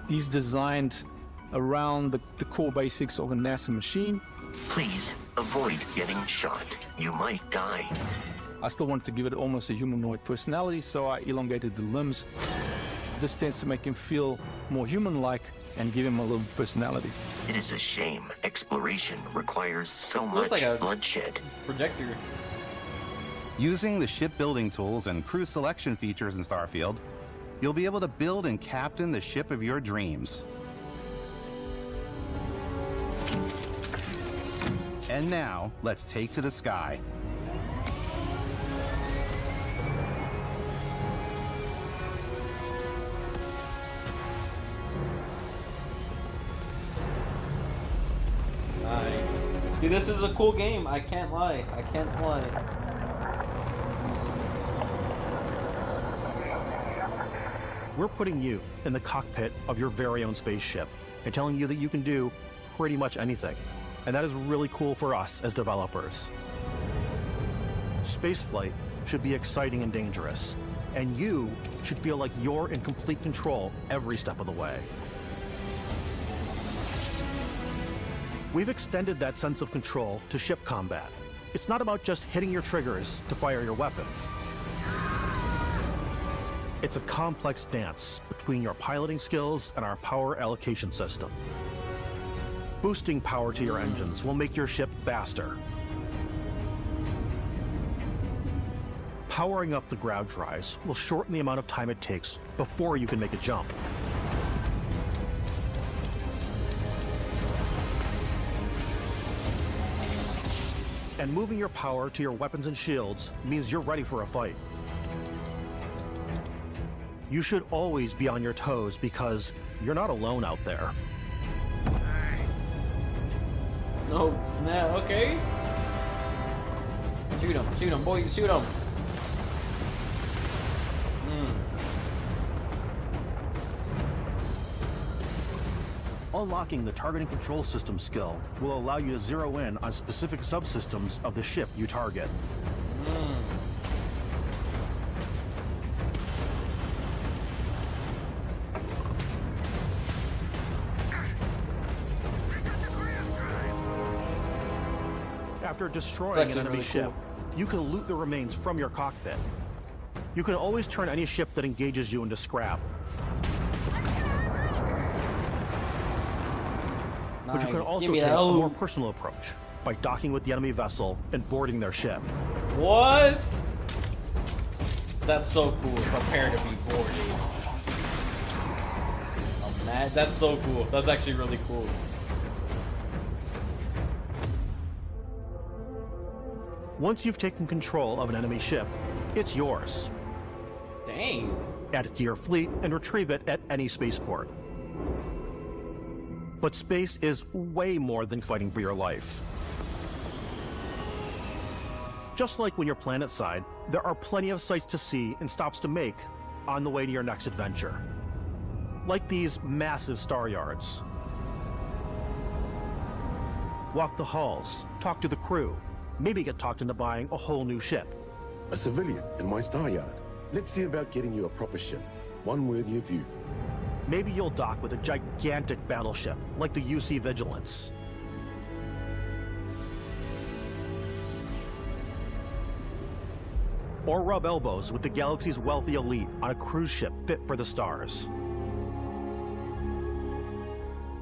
He's designed around the core basics of a NASA machine. Please avoid getting shot. You might die. I still wanted to give it almost a humanoid personality, so I elongated the limbs. This tends to make him feel more human-like and give him a little personality. It is a shame exploration requires so Looks much like a bloodshed. projector. Using the shipbuilding tools and crew selection features in Starfield, you'll be able to build and captain the ship of your dreams. And now, let's take to the sky. Nice. Dude, this is a cool game. I can't lie. I can't lie. We're putting you in the cockpit of your very own spaceship and telling you that you can do pretty much anything. And that is really cool for us as developers. Spaceflight should be exciting and dangerous, and you should feel like you're in complete control every step of the way. We've extended that sense of control to ship combat. It's not about just hitting your triggers to fire your weapons. It's a complex dance between your piloting skills and our power allocation system. Boosting power to your engines will make your ship faster. Powering up the ground drives will shorten the amount of time it takes before you can make a jump. And moving your power to your weapons and shields means you're ready for a fight. You should always be on your toes because you're not alone out there. No snap, okay. Shoot him, boys, shoot him. Unlocking the targeting control system skill will allow you to zero in on specific subsystems of the ship you target. After destroying an enemy ship, you can loot the remains from your cockpit. You can always turn any ship that engages you into scrap. But you can also take a more personal approach by docking with the enemy vessel and boarding their ship. What? That's so cool. Prepare to be boarded. Oh man, that's so cool. That's actually really cool. Once you've taken control of an enemy ship, it's yours. Dang. Add it to your fleet and retrieve it at any spaceport. But space is way more than fighting for your life. Just like when you're planetside, there are plenty of sights to see and stops to make on the way to your next adventure. Like these massive star yards. Walk the halls, talk to the crew, maybe get talked into buying a whole new ship. A civilian in my star yard. Let's see about getting you a proper ship, one worthy of you. Maybe you'll dock with a gigantic battleship, like the UC Vigilance. Or rub elbows with the galaxy's wealthy elite on a cruise ship fit for the stars.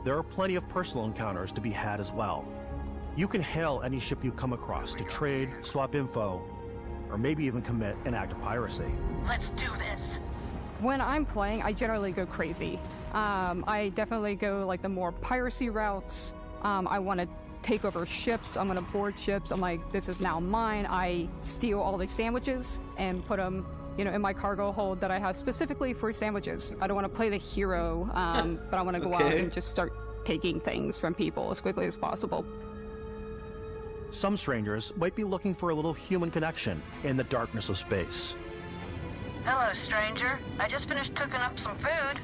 There are plenty of personal encounters to be had as well. You can hail any ship you come across to trade, swap info, or maybe even commit an act of piracy. Let's do this. When I'm playing, I generally go crazy. I definitely go like the more piracy routes. I want to take over ships. I'm going to board ships. I'm like, this is now mine. I steal all these sandwiches and put them, in my cargo hold that I have specifically for sandwiches. I don't want to play the hero, but I want to go out and just start taking things from people as quickly as possible. Some strangers might be looking for a little human connection in the darkness of space. Hello, stranger. I just finished cooking up some food.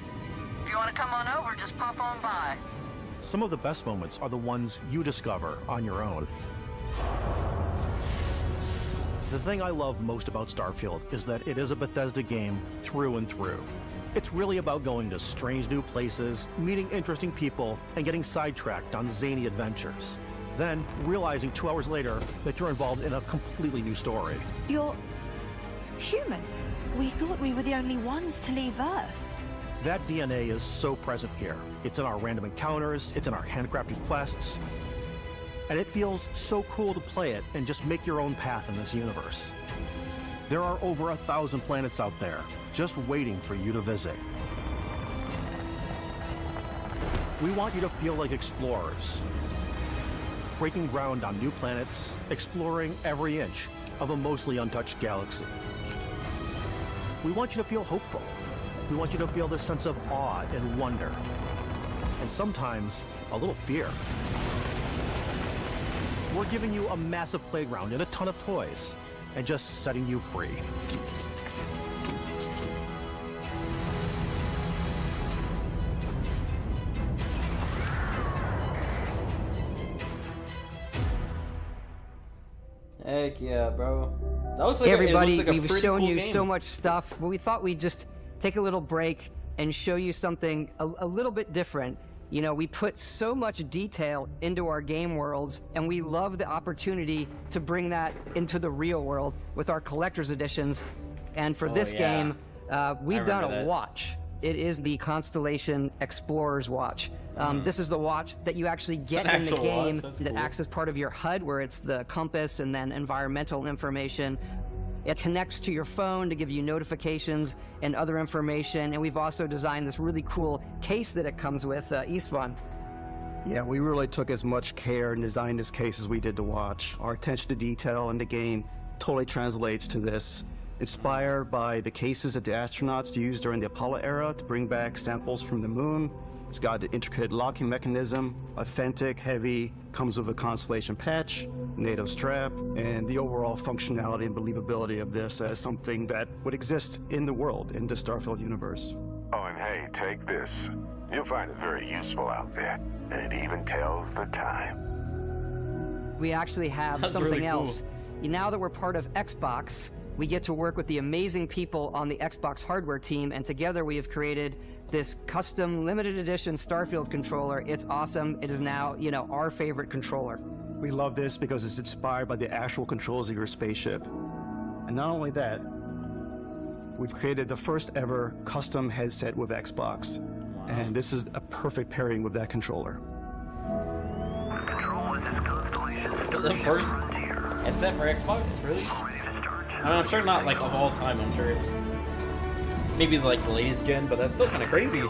If you want to come on over, just pop on by. Some of the best moments are the ones you discover on your own. The thing I love most about Starfield is that it is a Bethesda game through and through. It's really about going to strange new places, meeting interesting people, and getting sidetracked on zany adventures. Then realizing 2 hours later that you're involved in a completely new story. You're human. We thought we were the only ones to leave Earth. That DNA is so present here. It's in our random encounters, it's in our handcrafted quests, and it feels so cool to play it and just make your own path in this universe. There are over 1,000 planets out there, just waiting for you to visit. We want you to feel like explorers, breaking ground on new planets, exploring every inch of a mostly untouched galaxy. We want you to feel hopeful. We want you to feel this sense of awe and wonder, and sometimes a little fear. We're giving you a massive playground and a ton of toys, and just setting you free. Heck yeah, bro. That looks like Hey everybody, it looks like a we've pretty shown cool you game. so much stuff, but we thought we'd just take a little break and show you something a little bit different. You know, we put so much detail into our game worlds, and we love the opportunity to bring that into the real world with our collector's editions. And for this game, we've done a watch. It is the Constellation Explorer's Watch. This is the watch that you actually get in the game that acts as part of your HUD, where it's the compass and then environmental information. It connects to your phone to give you notifications and other information. And we've also designed this really cool case that it comes with, Istvan. Yeah, we really took as much care and designed this case as we did the watch. Our attention to detail in the game totally translates to this. Inspired by the cases that the astronauts used during the Apollo era to bring back samples from the moon. It's got an intricate locking mechanism, authentic, heavy, comes with a Constellation patch, NATO strap, and the overall functionality and believability of this as something that would exist in the world, in the Starfield universe. Oh, and hey, take this. You'll find it very useful out there, and it even tells the time. We actually have something else. Now that we're part of Xbox, we get to work with the amazing people on the Xbox hardware team, and together we have created this custom limited edition Starfield controller. It's awesome. It is now, you know, our favorite controller. We love this because it's inspired by the actual controls of your spaceship. And not only that, we've created the first ever custom headset with Xbox. And this is a perfect pairing with that controller. The first headset for Xbox? Really? I mean, I'm sure not like of all time. I'm sure it's maybe like the latest gen, but that's still kind of crazy.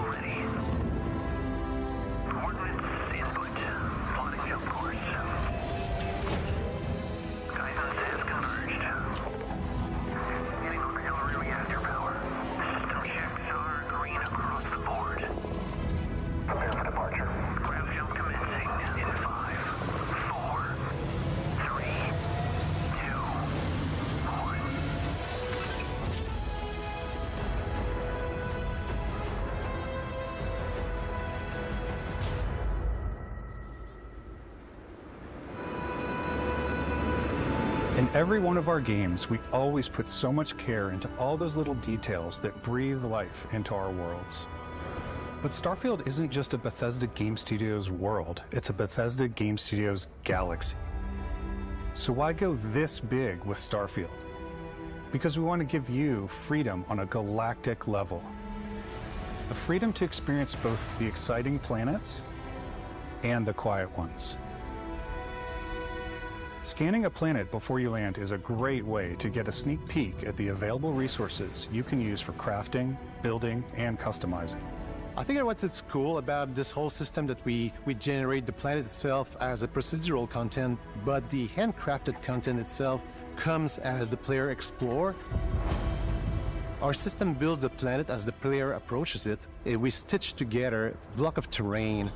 In every one of our games, we always put so much care into all those little details that breathe life into our worlds. But Starfield isn't just a Bethesda Game Studios world, it's a Bethesda Game Studios galaxy. So why go this big with Starfield? Because we want to give you freedom on a galactic level. The freedom to experience both the exciting planets and the quiet ones. Scanning a planet before you land is a great way to get a sneak peek at the available resources you can use for crafting, building, and customizing. I think what's cool about this whole system that we generate the planet itself as a procedural content, but the handcrafted content itself comes as the player explore. Our system builds a planet as the player approaches it. We stitch together a block of terrain.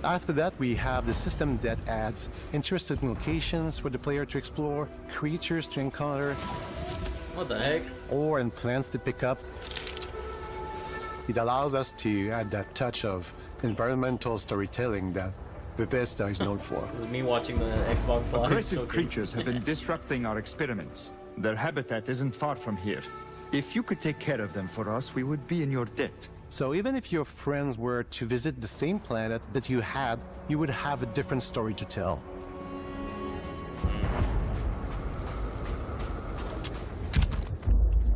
After that, we have the system that adds interesting locations for the player to explore, creatures to encounter. What the heck? Ore and plants to pick up. It allows us to add that touch of environmental storytelling that Bethesda is known for. This is me watching the Xbox Live. Aggressive creatures have been disrupting our experiments. Their habitat isn't far from here. If you could take care of them for us, we would be in your debt. So even if your friends were to visit the same planet that you had, you would have a different story to tell.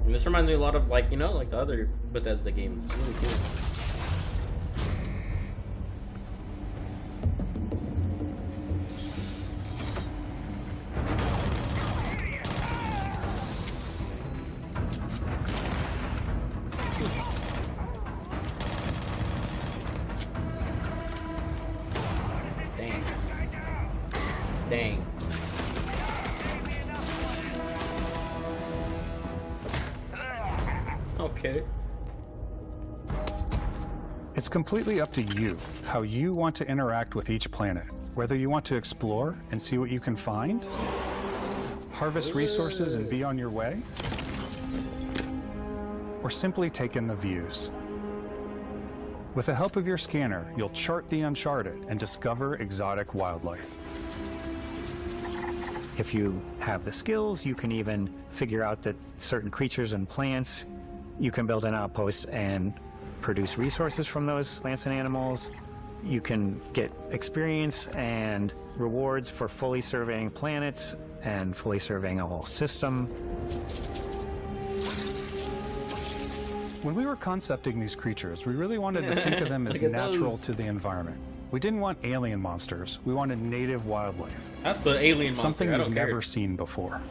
And this reminds me a lot of, like, you know, like the other Bethesda games. It's really cool. Dang. Okay. It's completely up to you how you want to interact with each planet. Whether you want to explore and see what you can find, harvest resources and be on your way, or simply take in the views. With the help of your scanner, you'll chart the uncharted and discover exotic wildlife. If you have the skills, you can even figure out that certain creatures and plants, you can build an outpost and produce resources from those plants and animals. You can get experience and rewards for fully surveying planets and fully surveying a whole system. When we were concepting these creatures, we really wanted to think of them as natural to the environment. We didn't want alien monsters. We wanted native wildlife. That's an alien monster. Something I we've don't care. never seen before.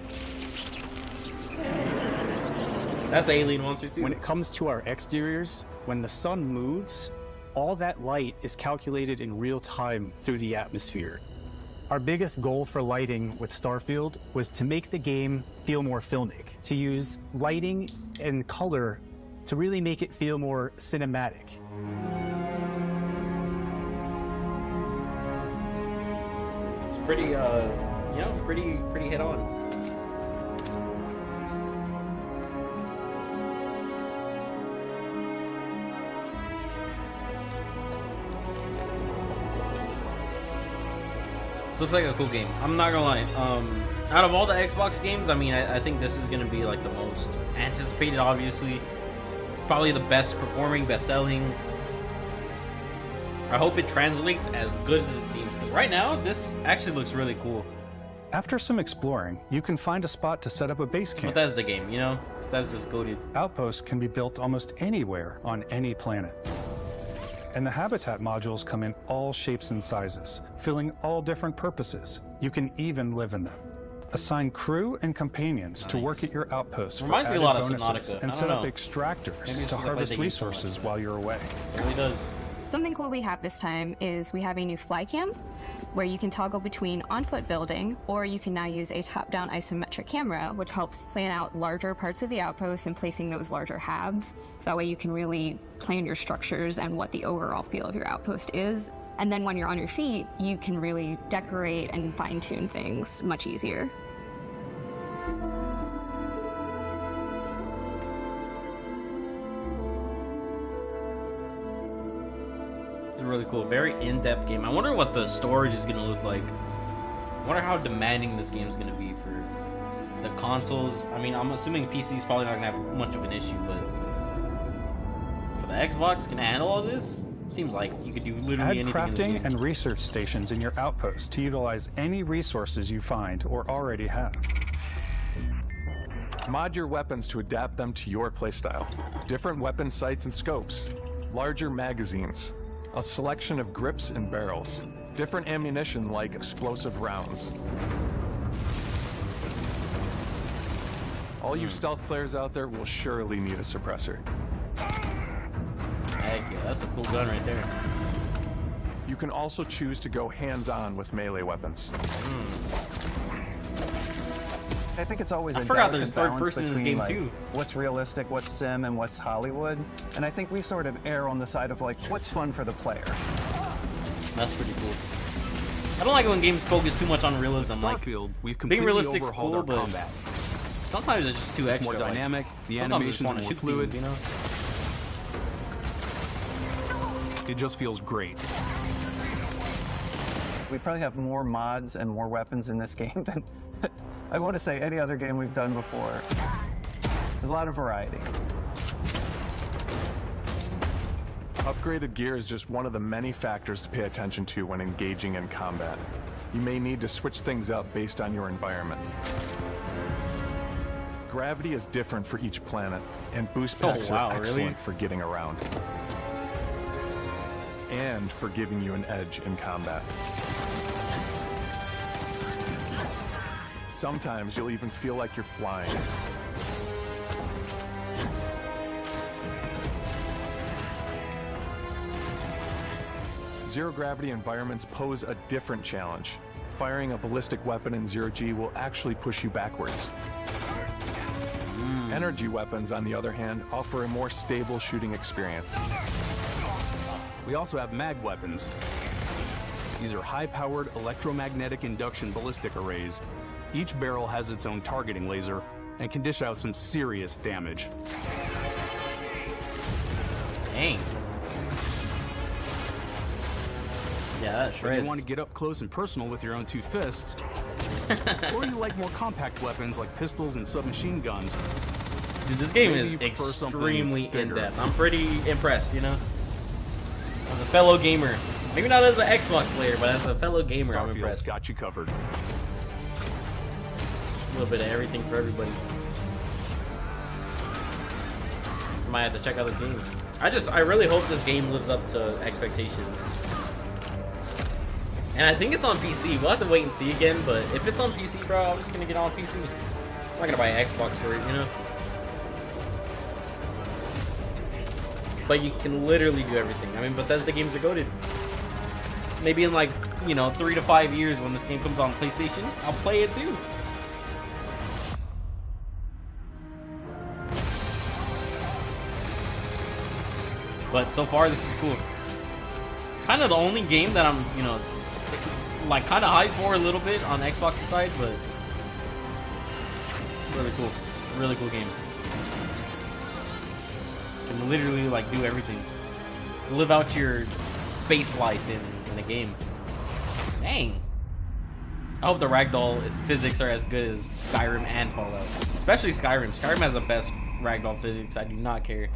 That's an alien monster too. When it comes to our exteriors, when the sun moves, all that light is calculated in real time through the atmosphere. Our biggest goal for lighting with Starfield was to make the game feel more filmic, to use lighting and color to really make it feel more cinematic. It's pretty, you know, pretty hit on. This looks like a cool game. I'm not gonna lie. Out of all the Xbox games, I mean, I think this is gonna be like the most anticipated, obviously. Probably the best performing, best selling. I hope it translates as good as it seems, because right now, this actually looks really cool. After some exploring, you can find a spot to set up a base camp. Bethesda game, you know? Bethesda's goated. Outposts can be built almost anywhere on any planet. And the habitat modules come in all shapes and sizes, filling all different purposes. You can even live in them. Assign crew and companions to work at your outposts for Reminds me added a lot of bonuses Subnautica. and set up Maybe extractors it's to just I played harvest the game so resources while you're away. It really does. Something cool we have this time is we have a new fly cam where you can toggle between on-foot building, or you can now use a top-down isometric camera, which helps plan out larger parts of the outpost and placing those larger halves. So that way you can really plan your structures and what the overall feel of your outpost is. And then when you're on your feet, you can really decorate and fine-tune things much easier. It's really cool. Very in-depth game. I wonder what the storage is going to look like. I wonder how demanding this game is going to be for the consoles. I mean, I'm assuming PC is probably not going to have much of an issue, but for the Xbox, can it handle all this? Seems like you could do literally Add anything in this crafting game. and research stations in your outposts to utilize any resources you find or already have. Mod your weapons to adapt them to your playstyle. Different weapon sights and scopes, larger magazines, a selection of grips and barrels, different ammunition like explosive rounds. All you stealth players out there will surely need a suppressor. Heck yeah, that's a cool gun right there. You can also choose to go hands-on with melee weapons. I think it's always I a forgot delicate there's third balance person in this between game like, too. what's realistic, what's sim, and what's Hollywood. And I think we sort of err on the side of like what's fun for the player. That's pretty cool. I don't like it when games focus too much on realism. Starfield, like, we've being completely realistic's overhauled cool, our but combat. sometimes it's just too extra. More dynamic, the sometimes I just animations are wanna more shoot fluid. things, you know? It just feels great. We probably have more mods and more weapons in this game than I want to say any other game we've done before. There's a lot of variety. Upgraded gear is just one of the many factors to pay attention to when engaging in combat. You may need to switch things up based on your environment. Gravity is different for each planet, and boost packs are excellent for getting around. And for giving you an edge in combat. Sometimes you'll even feel like you're flying. Zero-gravity environments pose a different challenge. Firing a ballistic weapon in zero-G will actually push you backwards. Energy weapons, on the other hand, offer a more stable shooting experience. We also have mag weapons. These are high-powered electromagnetic induction ballistic arrays. Each barrel has its own targeting laser and can dish out some serious damage. Dang. Yeah, that If shreds. you want to get up close and personal with your own two fists, or you like more compact weapons like pistols and submachine guns. Dude, this game Maybe is you prefer something extremely bigger. in-depth. I'm pretty impressed, you know? As a fellow gamer. Maybe not as an Xbox player, but as a fellow gamer, I'm Starfield's impressed. got you covered. A little bit of everything for everybody. Might have to check out this game. I really hope this game lives up to expectations. And I think it's on PC. We'll have to wait and see again, but if it's on PC, bro, I'm just gonna get on PC. I'm not gonna buy an Xbox for it, you know? But you can literally do everything. I mean, Bethesda games are goated. Maybe in like, you know, 3 to 5 years when this game comes on PlayStation, I'll play it too. But so far, this is cool. Kind of the only game that I'm, you know, like kind of hyped for a little bit on Xbox's side, but really cool. Really cool game. You can literally like do everything. Live out your space life in a game. Dang. I hope the ragdoll physics are as good as Skyrim and Fallout. Especially Skyrim. Skyrim has the best ragdoll physics. I do not care.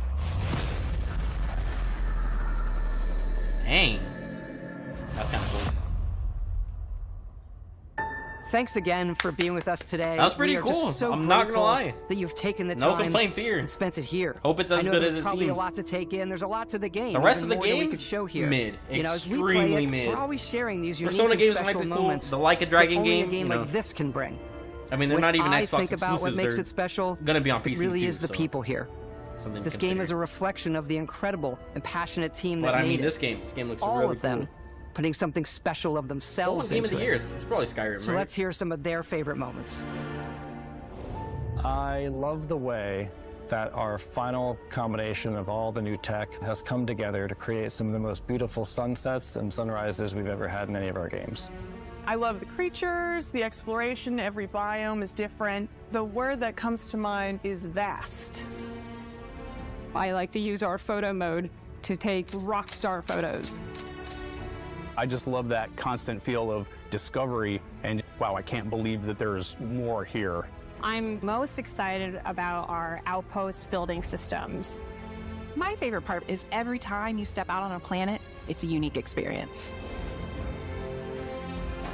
Dang. That's kind of cool. Thanks again for being with us today. That was pretty We are cool. just so I'm not gonna grateful lie. that you've taken the No time complaints here. and spent it here. Hope it's as I know good there's as it probably seems. a lot to take in. There's a lot to the game. The rest even of the more than we games, could show here. mid. You know, as we play Extremely it, mid. We're always sharing these unique Persona and games might special be cool. moments The Like a Dragon that only game, a game you know. like this can bring. I mean, they're When not even I Xbox think about what exclusives, makes they're it special. gonna be on It PC really too, is the so people here. something to This game consider. is a reflection of the incredible and passionate team that But I made mean, it. this game looks all really of them cool. putting something special of What themselves was game of into the it. year? It's probably Skyrim, So right? let's hear some of their favorite moments. I love the way that our final combination of all the new tech has come together to create some of the most beautiful sunsets and sunrises we've ever had in any of our games. I love the creatures, the exploration, every biome is different. The word that comes to mind is vast. I like to use our photo mode to take rock star photos. I just love that constant feel of discovery and wow, I can't believe that there's more here. I'm most excited about our outpost building systems. My favorite part is every time you step out on a planet, it's a unique experience.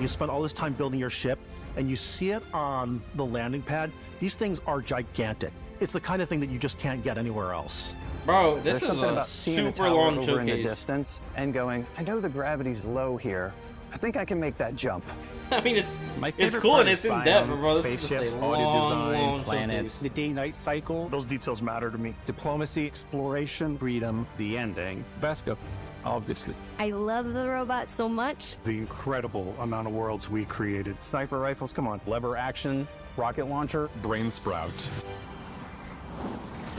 You spend all this time building your ship, and you see it on the landing pad. These things are gigantic. It's the kind of thing that you just can't get anywhere else. Bro, this There's is something a about seeing a super tower long over in the showcase. distance and going, I know the gravity's low here. I think I can make that jump. I mean, it's favorite cool part and is it's in depth, biomes, bro. This is spaceships, just a audio long, design, long planets, showcase. the day-night cycle. Those details matter to me. Diplomacy, exploration, freedom, the ending. Vasco, obviously. I love the robot so much. The incredible amount of worlds we created. Sniper rifles, come on. Lever action, rocket launcher. Brain sprout.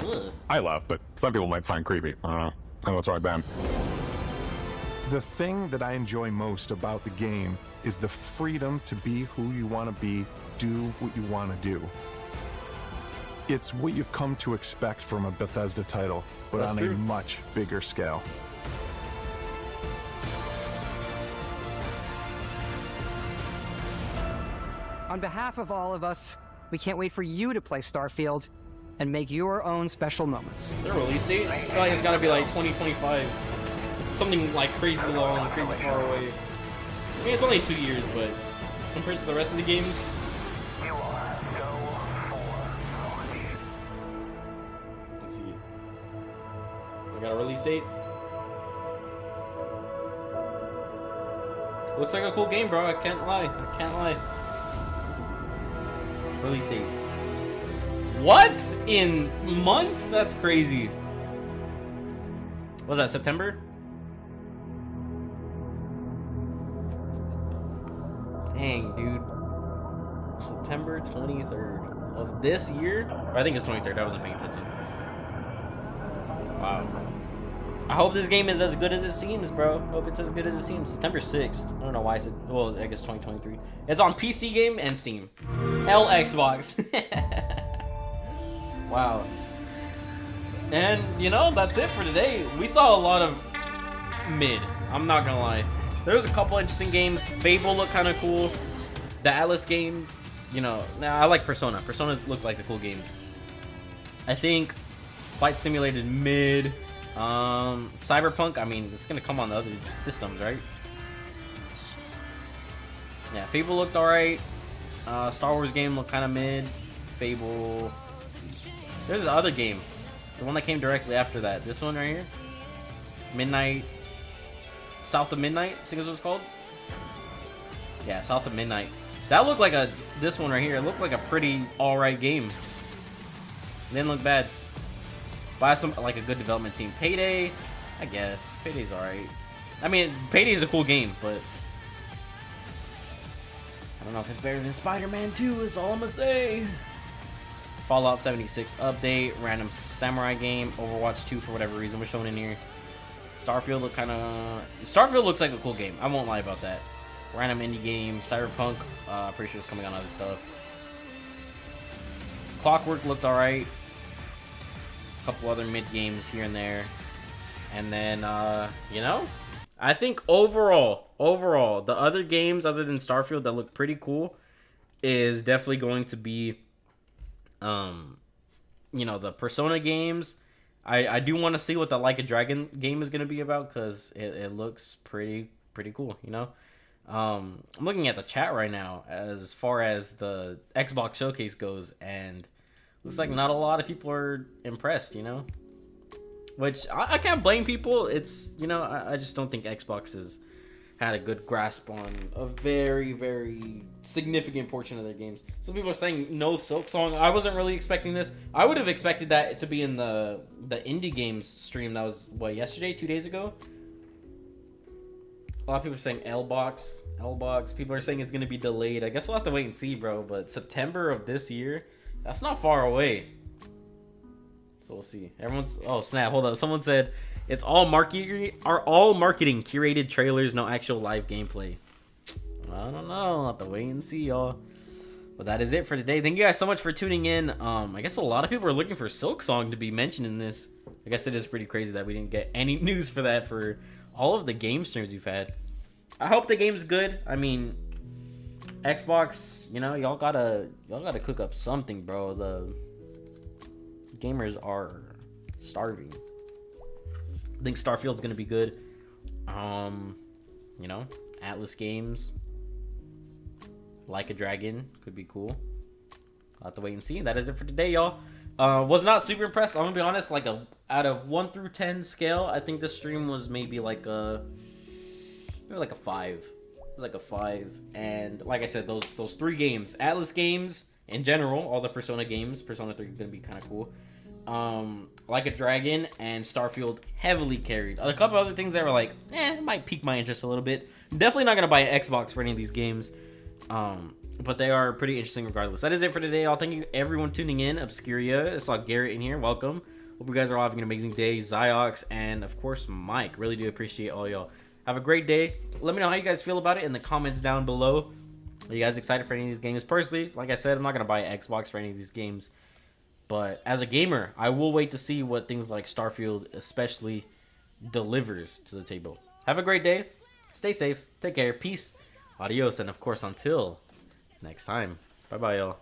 Ugh. I laugh, but some people might find creepy. I don't know. I know it's right, Ben. The thing that I enjoy most about the game is the freedom to be who you want to be, do what you want to do. It's what you've come to expect from a Bethesda title, but That's on true. a much bigger scale. On behalf of all of us, we can't wait for you to play Starfield and make your own special moments. Is there a release date? I feel like it's gotta be like 2025. Something like crazy long, crazy far away. I mean, it's only 2 years, but compared to the rest of the games. Let's see. I got a release date. Looks like a cool game, bro. I can't lie. I can't lie. Release date. What? In months? That's crazy. Was that September? Dang, dude. September 23rd of this year? Or I think it's 23rd. I wasn't paying attention. Wow. I hope this game is as good as it seems, bro. Hope it's as good as it seems. September 6th. I don't know why it's... Well, I guess 2023. It's on PC Game and Steam. Hell, Xbox. Wow. And, you know, that's it for today. We saw a lot of mid. I'm not gonna lie. There's a couple interesting games. Fable looked kind of cool. The Atlas games, you know, I like Persona. Persona looks like the cool games. I think Flight Simulator mid. Cyberpunk, I mean, it's gonna come on the other systems, right? Yeah, Fable looked alright. Star Wars game looked kind of mid. Fable. There's the other game, the one that came directly after that. This one right here, Midnight, South of Midnight, I think is what it's called. Yeah, South of Midnight. That looked like this one right here. It looked like a pretty alright game. It didn't look bad. By like a good development team. Payday, I guess. Payday's alright. I mean, Payday's a cool game, but I don't know if it's better than Spider-Man 2 is all I'm gonna say. Fallout 76 update, random samurai game, Overwatch 2 for whatever reason was shown in here. Starfield looks like a cool game. I won't lie about that. Random indie game, Cyberpunk, pretty sure it's coming on other stuff. Clockwork looked alright. Couple other mid games here and there, and then you know, I think overall the other games other than Starfield that look pretty cool is definitely going to be you know, the Persona games. I do want to see what the Like a Dragon game is going to be about, because it looks pretty cool, you know. I'm looking at the chat right now as far as the Xbox showcase goes, and looks like not a lot of people are impressed, you know? Which, I can't blame people. It's, you know, I just don't think Xbox has had a good grasp on a very, very significant portion of their games. Some people are saying no Silk Song. I wasn't really expecting this. I would have expected that to be in the indie games stream that was, what, yesterday? 2 days ago? A lot of people are saying L-Box. People are saying it's going to be delayed. I guess we'll have to wait and see, bro. But September of this year... that's not far away. So we'll see. Everyone's... oh, snap. Hold up. Someone said it's all marketing, curated trailers, no actual live gameplay. I don't know. I'll have to wait and see, y'all. But that is it for today. Thank you guys so much for tuning in. I guess a lot of people are looking for Silk Song to be mentioned in this. I guess it is pretty crazy that we didn't get any news for that for all of the game streams we've had. I hope the game's good. I mean... Xbox, you know, y'all gotta cook up something, bro. The gamers are starving. I think Starfield's gonna be good. You know, Atlas games, Like a Dragon could be cool. I'll have to wait and see. That is it for today, y'all. Was not super impressed. I'm gonna be honest. Like out of 1 through 10 scale, I think this stream was maybe like a 5. Like a 5. And like I said, those 3 games, Atlas games in general, all the Persona games, Persona 3 is gonna be kind of cool. Like a Dragon and Starfield heavily carried. A couple other things that were like, it might pique my interest a little bit. Definitely not gonna buy an Xbox for any of these games, but they are pretty interesting regardless. That is it for today, y'all. Thank you everyone tuning in. Obscuria, I saw Garrett in here. Welcome. Hope you guys are all having an amazing day. Ziox and of course Mike. Really do appreciate all y'all. Have a great day. Let me know how you guys feel about it in the comments down below. Are you guys excited for any of these games? Personally, like I said, I'm not going to buy an Xbox for any of these games. But as a gamer, I will wait to see what things like Starfield especially delivers to the table. Have a great day. Stay safe. Take care. Peace. Adios. And of course, until next time. Bye-bye, y'all.